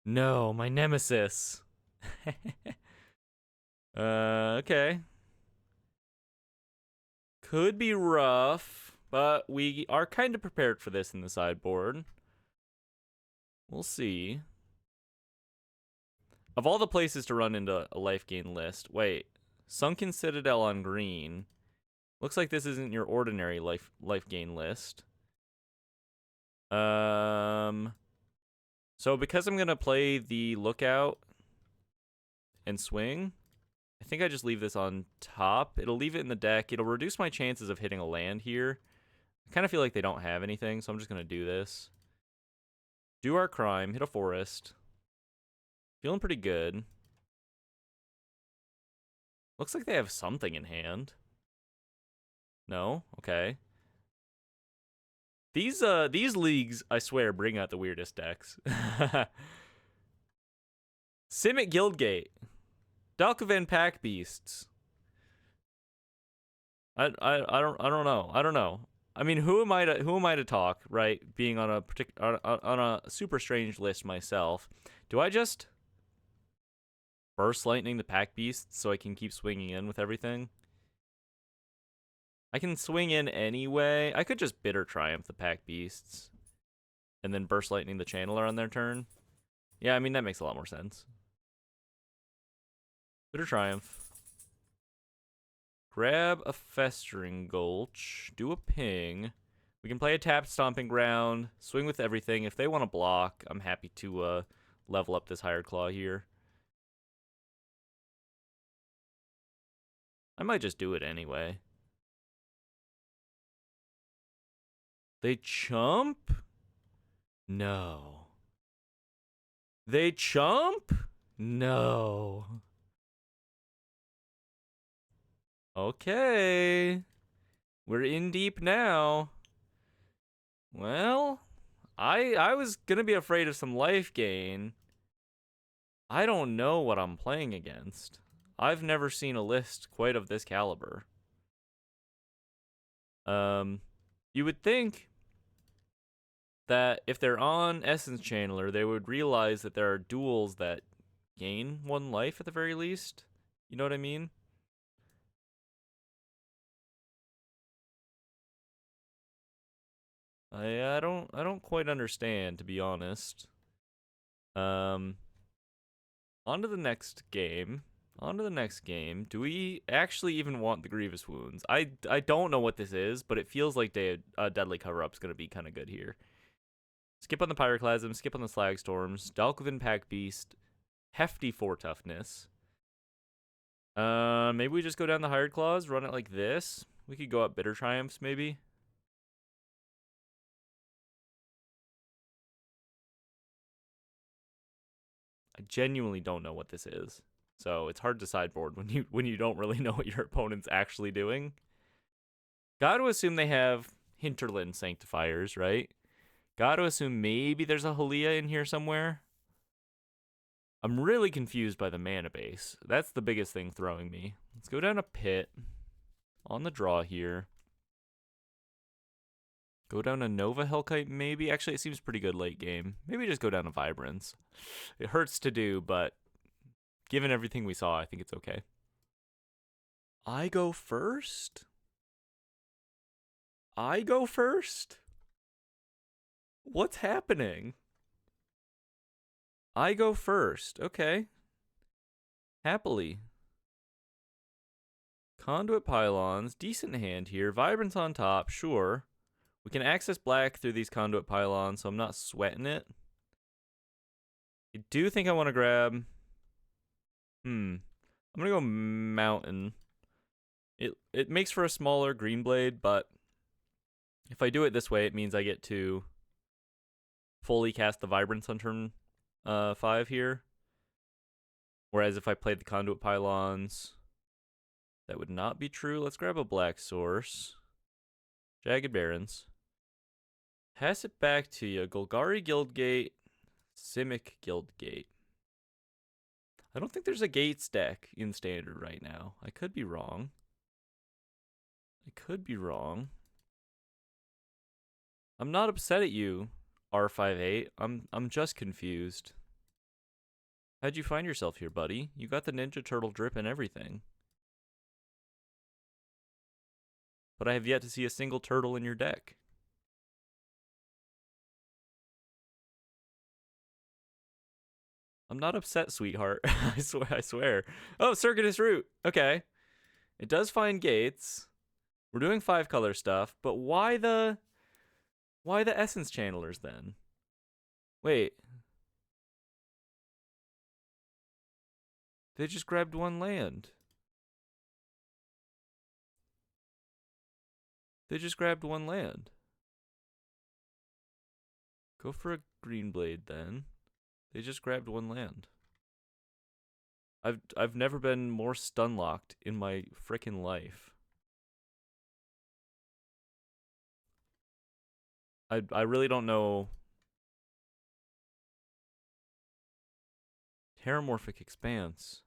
No, my Nemesis. Okay. Could be rough, but we are kind of prepared for this in the sideboard. We'll see. Of all the places to run into a life gain list, wait, Sunken Citadel on green. Looks like this isn't your ordinary life gain list. So because I'm gonna play the Lookout and swing, I think I just leave this on top. It'll leave it in the deck. It'll reduce my chances of hitting a land here. I kind of feel like they don't have anything, so I'm just going to do this. Do our crime. Hit a forest. Feeling pretty good. Looks like they have something in hand. No? Okay. These leagues, I swear, bring out the weirdest decks. Simic Guildgate. Dalkovan Pack Beasts. I don't know. I mean, who am I to talk, right? Being on a super strange list myself. Do I just Burst Lightning the Pack Beasts so I can keep swinging in with everything? I can swing in anyway. I could just Bitter Triumph the Pack Beasts and then Burst Lightning the Channeler on their turn. Yeah, I mean, that makes a lot more sense. Bitter Triumph. Grab a Festering Gulch. Do a ping. We can play a tapped Stomping Ground. Swing with everything. If they want to block, I'm happy to level up this Hired Claw here. I might just do it anyway. They chump? No. They chump? No. Okay. We're in deep now. Well, I was gonna be afraid of some life gain. I don't know what I'm playing against. I've never seen a list quite of this caliber. You would think that if they're on Essence Channeler, they would realize that there are duels that gain 1 life at the very least. You know what I mean? I don't quite understand, to be honest. On to the next game. On to the next game. Do we actually even want the Grievous Wounds? I don't know what this is, but it feels like Deadly Cover-Up's going to be kind of good here. Skip on the Pyroclasm, skip on the Slag Storms, Dalkovin Pack Beast, hefty 4 toughness. Maybe we just go down the Hired Claws, run it like this. We could go up Bitter Triumphs, maybe. I genuinely don't know what this is. So it's hard to sideboard when you don't really know what your opponent's actually doing. Gotta assume they have Hinterland Sanctifiers, right? Gotta assume maybe there's a Halia in here somewhere. I'm really confused by the mana base. That's the biggest thing throwing me. Let's go down a Pit. On the draw here. Go down a Nova Hellkite, maybe? Actually, it seems pretty good late game. Maybe just go down a Vibrance. It hurts to do, but given everything we saw, I think it's okay. I go first? I go first? What's happening? I go first. Okay. Happily. Conduit Pylons. Decent hand here. Vibrance on top. Sure. We can access black through these Conduit Pylons, so I'm not sweating it. I do think I want to grab... I'm going to go Mountain. It makes for a smaller Green Blade, but if I do it this way, it means I get to fully cast the Vibrance on turn 5 here. Whereas if I played the Conduit Pylons, that would not be true. Let's grab a black source. Jagged Barrens. Pass it back to you. Golgari Guildgate. Simic Guildgate. I don't think there's a Gates deck in Standard right now. I could be wrong. I'm not upset at you, R58. I'm just confused. How'd you find yourself here, buddy? You got the Ninja Turtle drip and everything. But I have yet to see a single turtle in your deck. I'm not upset, sweetheart. I swear. Oh, Circuitous Route. Okay. It does find gates. We're doing 5-color stuff, but why the Essence Channelers then? Wait. They just grabbed 1 land. Go for a Green Blade then. They just grabbed 1 land. I've never been more stun locked in my frickin' life. I really don't know. Terramorphic Expanse.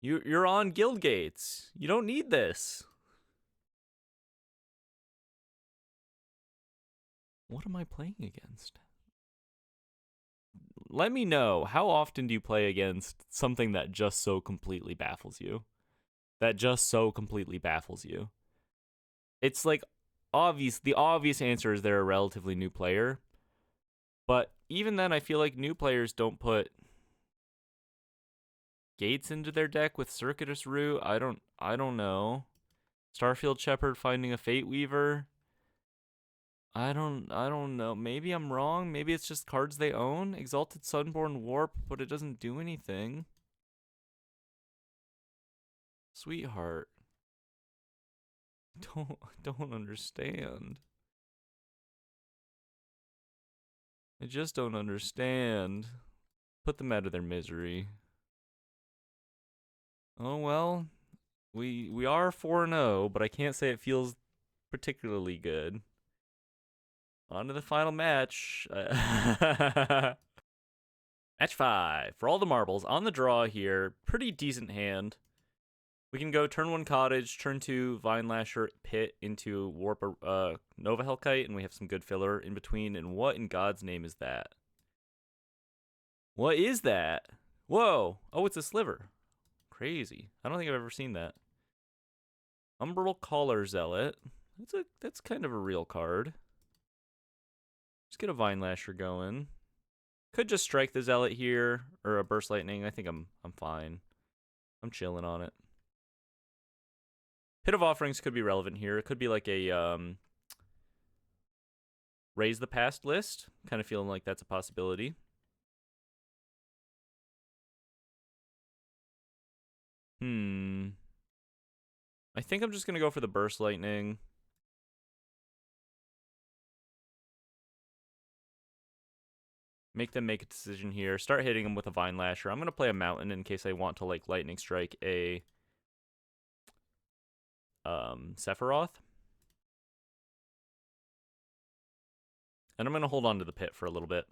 You're on Guild Gates. You don't need this. What am I playing against? Let me know, how often do you play against something that just so completely baffles you? It's like the obvious answer is they're a relatively new player. But even then, I feel like new players don't put Gates into their deck with Circuitous Route. I don't know. Starfield Shepherd finding a Fate Weaver. I don't know. Maybe I'm wrong. Maybe it's just cards they own. Exalted Sunborn Warp, but it doesn't do anything. Sweetheart. Don't understand. I just don't understand. Put them out of their misery. Oh well. We are 4-0, but I can't say it feels particularly good. On to the final match. Match 5. For all the marbles, on the draw here. Pretty decent hand. We can go turn 1 Cottage, turn 2 Vine Lasher, Pit into Warp Nova Hellkite, and we have some good filler in between. And what in God's name is that? What is that? Whoa. Oh, it's a Sliver. Crazy. I don't think I've ever seen that. Umbral Caller Zealot. That's kind of a real card. Just get a Vine Lasher going. Could just strike the Zealot here, or a Burst Lightning. I think I'm fine. I'm chilling on it. Pit of Offerings could be relevant here. It could be like a Raise the Past list. Kind of feeling like that's a possibility. I think I'm just going to go for the Burst Lightning. Make them make a decision here. Start hitting them with a Vine Lasher. I'm going to play a Mountain in case I want to like Lightning Strike a Sephiroth. And I'm going to hold on to the Pit for a little bit.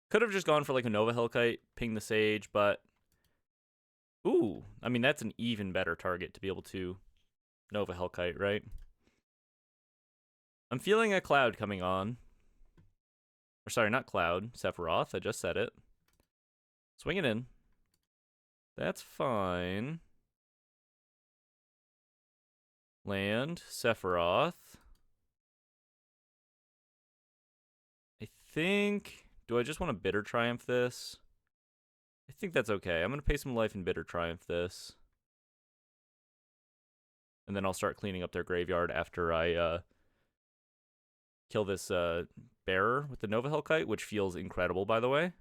Could have just gone for like a Nova Hellkite, ping the Sage, but... Ooh, I mean, that's an even better target to be able to Nova Hellkite, right? I'm feeling a Cloud coming on. Or sorry, not Cloud, Sephiroth. I just said it. Swing it in. That's fine. Land, Sephiroth. I think... Do I just want to Bitter Triumph this? I think that's okay. I'm going to pay some life and Bitter Triumph this. And then I'll start cleaning up their graveyard after I kill this Bearer with the Nova Hellkite, which feels incredible, by the way.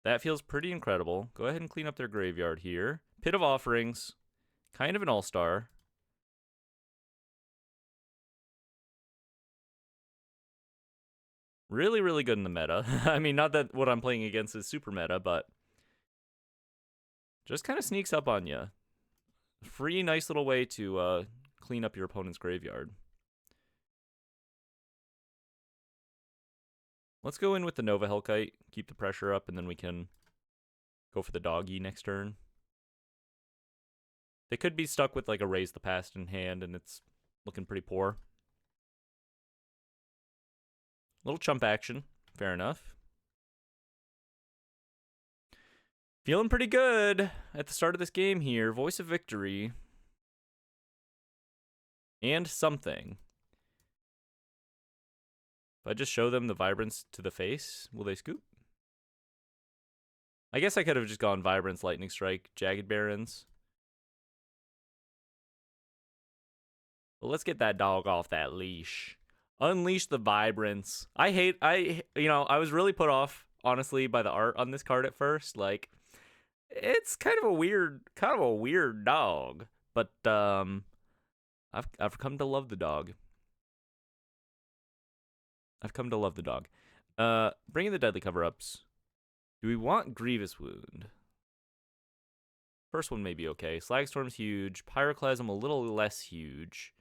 That feels pretty incredible. Go ahead and clean up their graveyard here. Pit of Offerings. Kind of an all-star. Really, really good in the meta. I mean, not that what I'm playing against is super meta, but just kind of sneaks up on you. Free, nice little way to clean up your opponent's graveyard. Let's go in with the Nova Hellkite, keep the pressure up, and then we can go for the Doggy next turn. They could be stuck with like a Raise the Past in hand, and it's looking pretty poor. Little chump action. Fair enough. Feeling pretty good at the start of this game here. Voice of Victory. And something. If I just show them the Vibrance to the face, will they scoop? I guess I could have just gone Vibrance, Lightning Strike, Jagged Barons. But let's get that dog off that leash. Unleash the Vibrance. I was really put off, honestly, by the art on this card at first. Like, it's kind of a weird dog. But I've come to love the dog. Bringing the Deadly Cover-Ups. Do we want Grievous Wound? First one may be okay. Slagstorm's huge. Pyroclasm a little less huge.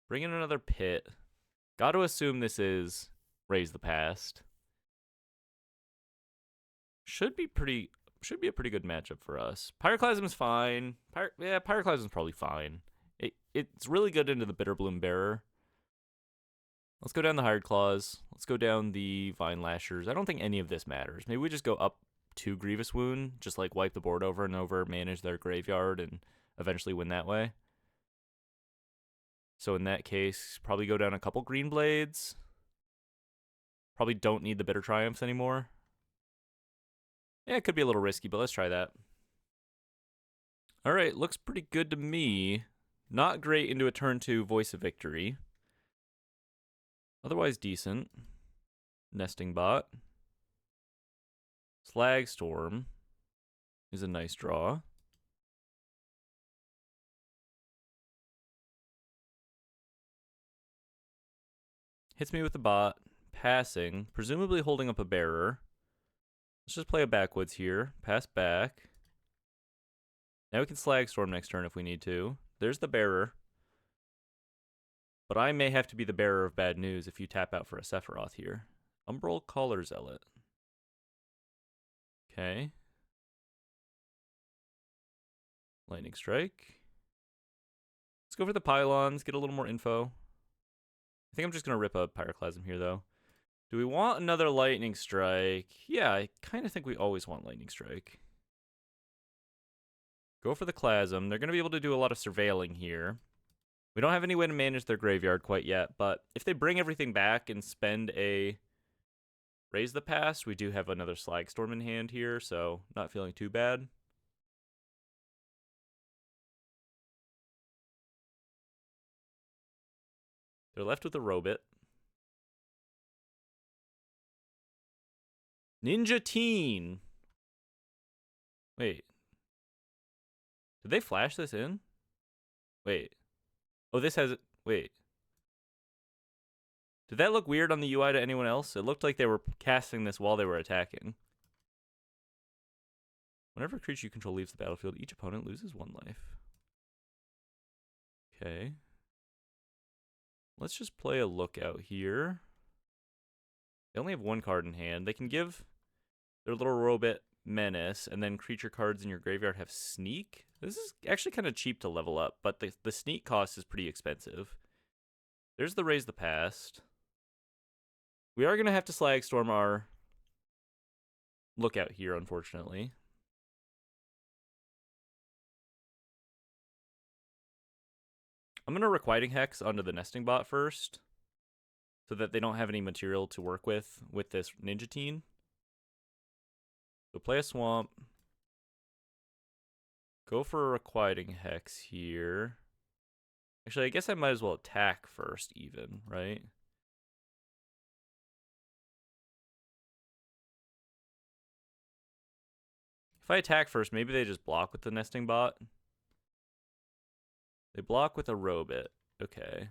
Bring in another Pit. Got to assume this is Raise the Past. Should be a pretty good matchup for us. Pyroclasm's fine. Pyroclasm's probably fine. It's really good into the Bitterbloom Bearer. Let's go down the Hired Claws. Let's go down the Vine Lashers. I don't think any of this matters. Maybe we just go up to Grievous Wound, just like wipe the board over and over, manage their graveyard, and eventually win that way. So in that case, probably go down a couple Green Blades. Probably don't need the Bitter Triumphs anymore. Yeah, it could be a little risky, but let's try that. All right, looks pretty good to me. Not great into a turn 2 Voice of Victory. Otherwise decent. Nesting Bot. Slagstorm is a nice draw. Hits me with the bot, passing, presumably holding up a Bearer. Let's just play a backwoods here. Pass back. Now we can Slagstorm next turn if we need to. There's the Bearer. But I may have to be the bearer of bad news if you tap out for a Sephiroth here. Umbral Caller Zealot. Okay. Lightning Strike. Let's go for the pylons, get a little more info. I think I'm just going to rip a Pyroclasm here, though. Do we want another Lightning Strike? Yeah, I kind of think we always want Lightning Strike. Go for the Clasm. They're going to be able to do a lot of surveilling here. We don't have any way to manage their graveyard quite yet, but if they bring everything back and spend a Raise the Past, we do have another Slagstorm in hand here, so not feeling too bad. They're left with a Robit. Ninja Teen. Wait. Did they flash this in? Wait. Oh, this has... Wait. Did that look weird on the UI to anyone else? It looked like they were casting this while they were attacking. Whenever a creature you control leaves the battlefield, each opponent loses 1 life. Okay. Let's just play a Lookout here. They only have 1 card in hand. They can give their little Robit Menace, and then creature cards in your graveyard have Sneak. This is actually kind of cheap to level up, but the Sneak cost is pretty expensive. There's the Raise the Past. We are going to have to Slagstorm our Lookout here, unfortunately. I'm going to Requiting Hex onto the Nesting Bot first, so that they don't have any material to work with this Ninja Teen. So play a Swamp. Go for a Requiting Hex here. Actually, I guess I might as well attack first even, right? If I attack first, maybe they just block with the Nesting Bot. They block with a Robit. Okay.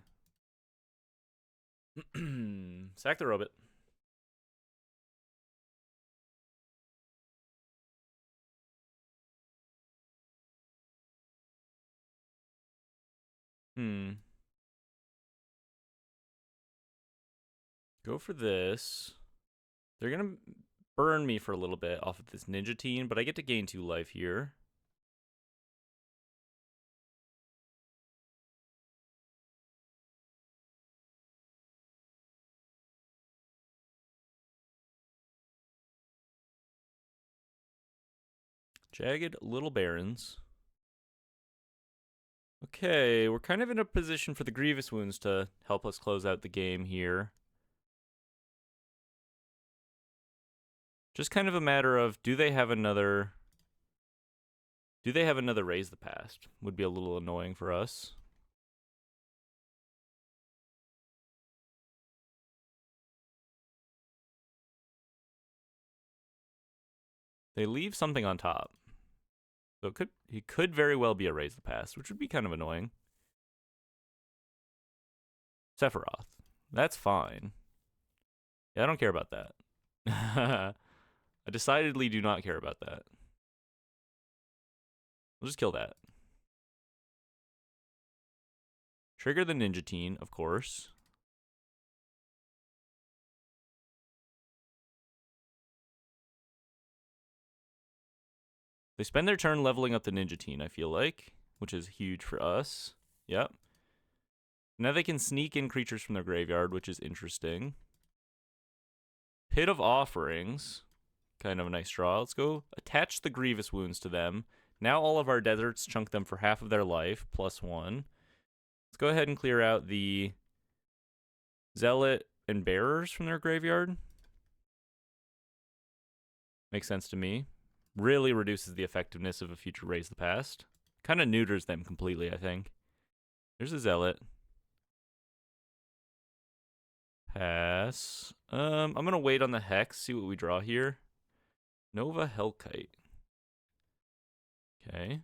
Sack the Robit. Go for this. They're going to burn me for a little bit off of this Ninja Teen, but I get to gain 2 life here. Jagged Little Barons. Okay, we're kind of in a position for the Grievous Wounds to help us close out the game here. Just kind of a matter of, do they have another Raise the Past? Would be a little annoying for us. They leave something on top. So he could very well be a Raise the Past, which would be kind of annoying. Sephiroth. That's fine. Yeah, I don't care about that. I decidedly do not care about that. We'll just kill that. Trigger the Ninja Teen, of course. They spend their turn leveling up the Ninja Teen, I feel like, which is huge for us. Yep. Now they can sneak in creatures from their graveyard, which is interesting. Pit of Offerings. Kind of a nice draw. Let's go attach the Grievous Wounds to them. Now all of our deserts chunk them for half of their life, +1. Let's go ahead and clear out the Zealot and Bearers from their graveyard. Makes sense to me. Really reduces the effectiveness of a future Raise the Past. Kind of neuters them completely, I think. There's a Zealot. Pass. I'm going to wait on the Hex, see what we draw here. Nova Hellkite. Okay.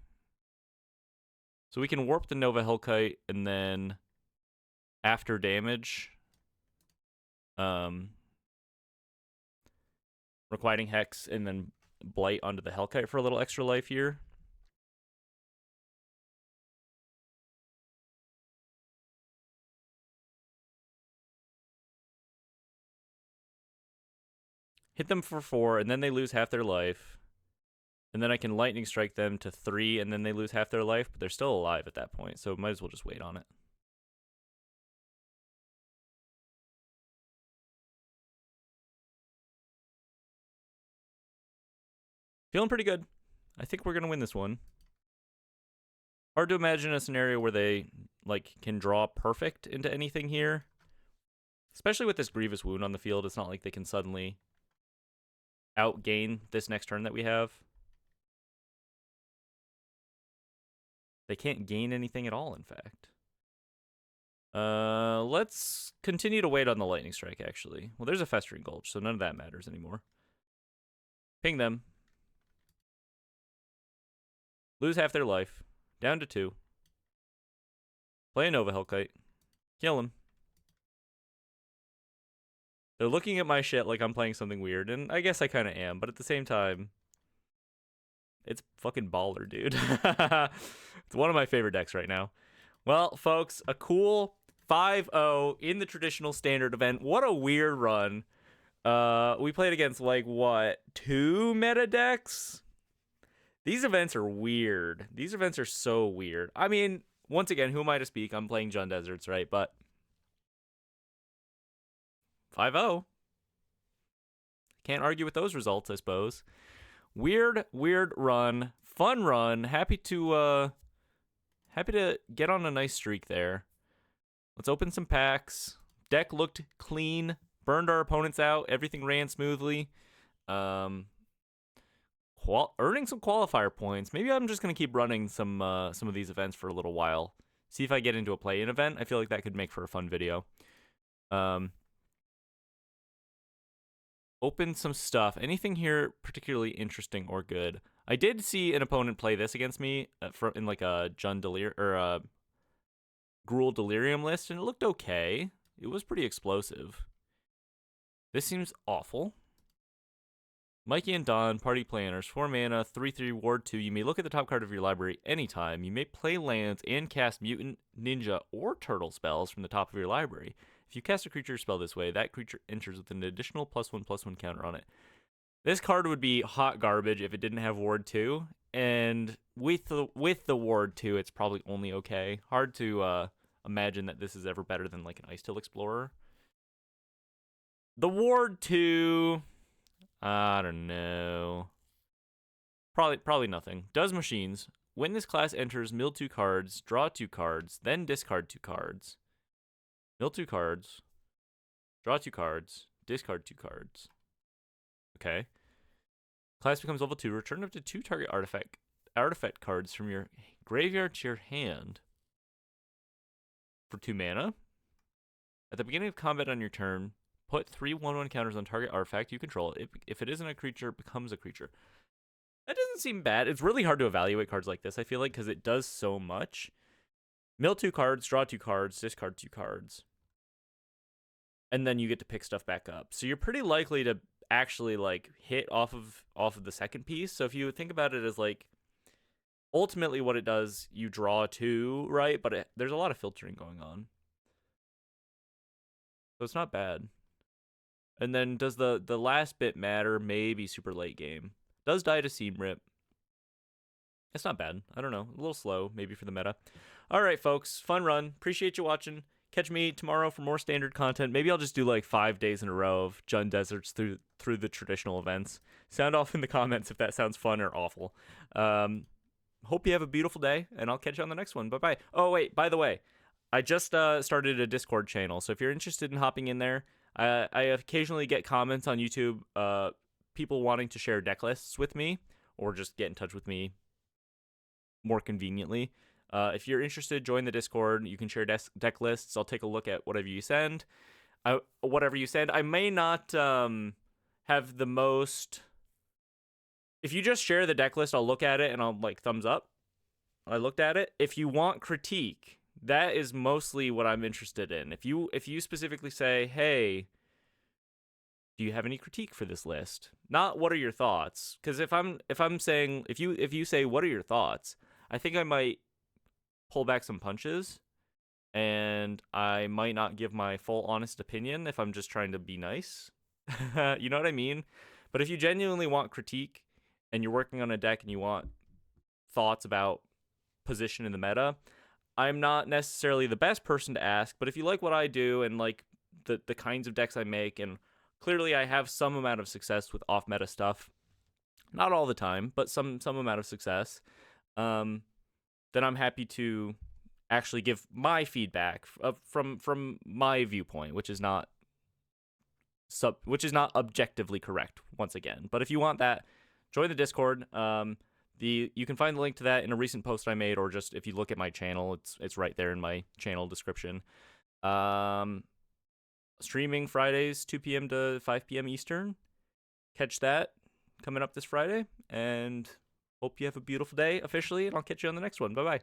So we can warp the Nova Hellkite, and then after damage, Requiting Hex, and then Blight onto the Hellkite for a little extra life here. Hit them for 4, and then they lose half their life. And then I can Lightning Strike them to 3, and then they lose half their life, but they're still alive at that point, so might as well just wait on it. Feeling pretty good. I think we're going to win this one. Hard to imagine a scenario where they like can draw perfect into anything here. Especially with this Grievous Wound on the field, it's not like they can suddenly outgain this next turn that we have. They can't gain anything at all, in fact. Let's continue to wait on the Lightning Strike, actually. Well, there's a Festering Gulch, so none of that matters anymore. Ping them. Lose half their life. Down to 2. Play a Nova Hellkite. Kill him. They're looking at my shit like I'm playing something weird, and I guess I kind of am, but at the same time, it's fucking baller, dude. It's one of my favorite decks right now. Well, folks, a cool 5-0 in the traditional standard event. What a weird run. We played against, like, what, 2 meta decks? These events are weird. These events are so weird. I mean, once again, who am I to speak? I'm playing Jund Deserts, right? But 5-0. Can't argue with those results, I suppose. Weird run. Fun run. Happy to get on a nice streak there. Let's open some packs. Deck looked clean. Burned our opponents out. Everything ran smoothly. Earning some qualifier points. Maybe I'm just gonna keep running some of these events for a little while. See if I get into a play-in event. I feel like that could make for a fun video. Open some stuff. Anything here particularly interesting or good? I did see an opponent play this against me in like a Jund Delirium or a Gruul Delirium list, and it looked okay. It was pretty explosive. This seems awful. Mikey and Don, party planners, 4 mana, 3/3 ward 2. You may look at the top card of your library anytime. You may play lands and cast mutant, ninja, or turtle spells from the top of your library. If you cast a creature spell this way, that creature enters with an additional +1/+1 counter on it. This card would be hot garbage if it didn't have ward 2, and with the ward 2, it's probably only okay. Hard to imagine that this is ever better than like an Ice Till Explorer. The ward 2, I don't know. Probably nothing. Does machines. When this class enters, mill 2 cards, draw 2 cards, then discard 2 cards. Mill 2 cards, draw 2 cards, discard 2 cards. Okay. Class becomes level 2. Return up to 2 target artifact cards from your graveyard to your hand for 2 mana. At the beginning of combat on your turn, put 3 1/1 counters on target artifact you control. If it isn't a creature, it becomes a creature. That doesn't seem bad. It's really hard to evaluate cards like this, I feel like, because it does so much. Mill 2 cards, draw 2 cards, discard 2 cards. And then you get to pick stuff back up. So you're pretty likely to actually like hit off of the second piece. So if you think about it as like ultimately what it does, you draw 2, right? But there's a lot of filtering going on. So it's not bad. And then does the last bit matter? Maybe super late game. Does die to Seam Rip. It's not bad. I don't know. A little slow, maybe, for the meta. All right, folks. Fun run. Appreciate you watching. Catch me tomorrow for more standard content. Maybe I'll just do like 5 days in a row of Jund Deserts through the traditional events. Sound off in the comments if that sounds fun or awful. Hope you have a beautiful day, and I'll catch you on the next one. Bye-bye. Oh, wait. By the way, I just started a Discord channel, so if you're interested in hopping in there, I occasionally get comments on YouTube, people wanting to share deck lists with me or just get in touch with me more conveniently. If you're interested, join the Discord. You can share deck lists. I'll take a look at whatever you send. I may not have the most... If you just share the deck list, I'll look at it and I'll like thumbs up. I looked at it. If you want critique, that is mostly what I'm interested in. If you specifically say, hey, do you have any critique for this list? Not what are your thoughts? Because if you say what are your thoughts, I think I might pull back some punches, and I might not give my full honest opinion if I'm just trying to be nice. You know what I mean? But if you genuinely want critique and you're working on a deck and you want thoughts about position in the meta, I'm not necessarily the best person to ask, but if you like what I do and like the kinds of decks I make, and clearly I have some amount of success with off-meta stuff, not all the time, but some amount of success, then I'm happy to actually give my feedback from my viewpoint, which is not objectively correct once again. But if you want that, join the Discord. You can find the link to that in a recent post I made, or just if you look at my channel, it's right there in my channel description. Streaming Fridays 2 p.m. to 5 p.m. Eastern. Catch that coming up this Friday, and hope you have a beautiful day officially, and I'll catch you on the next one. Bye bye.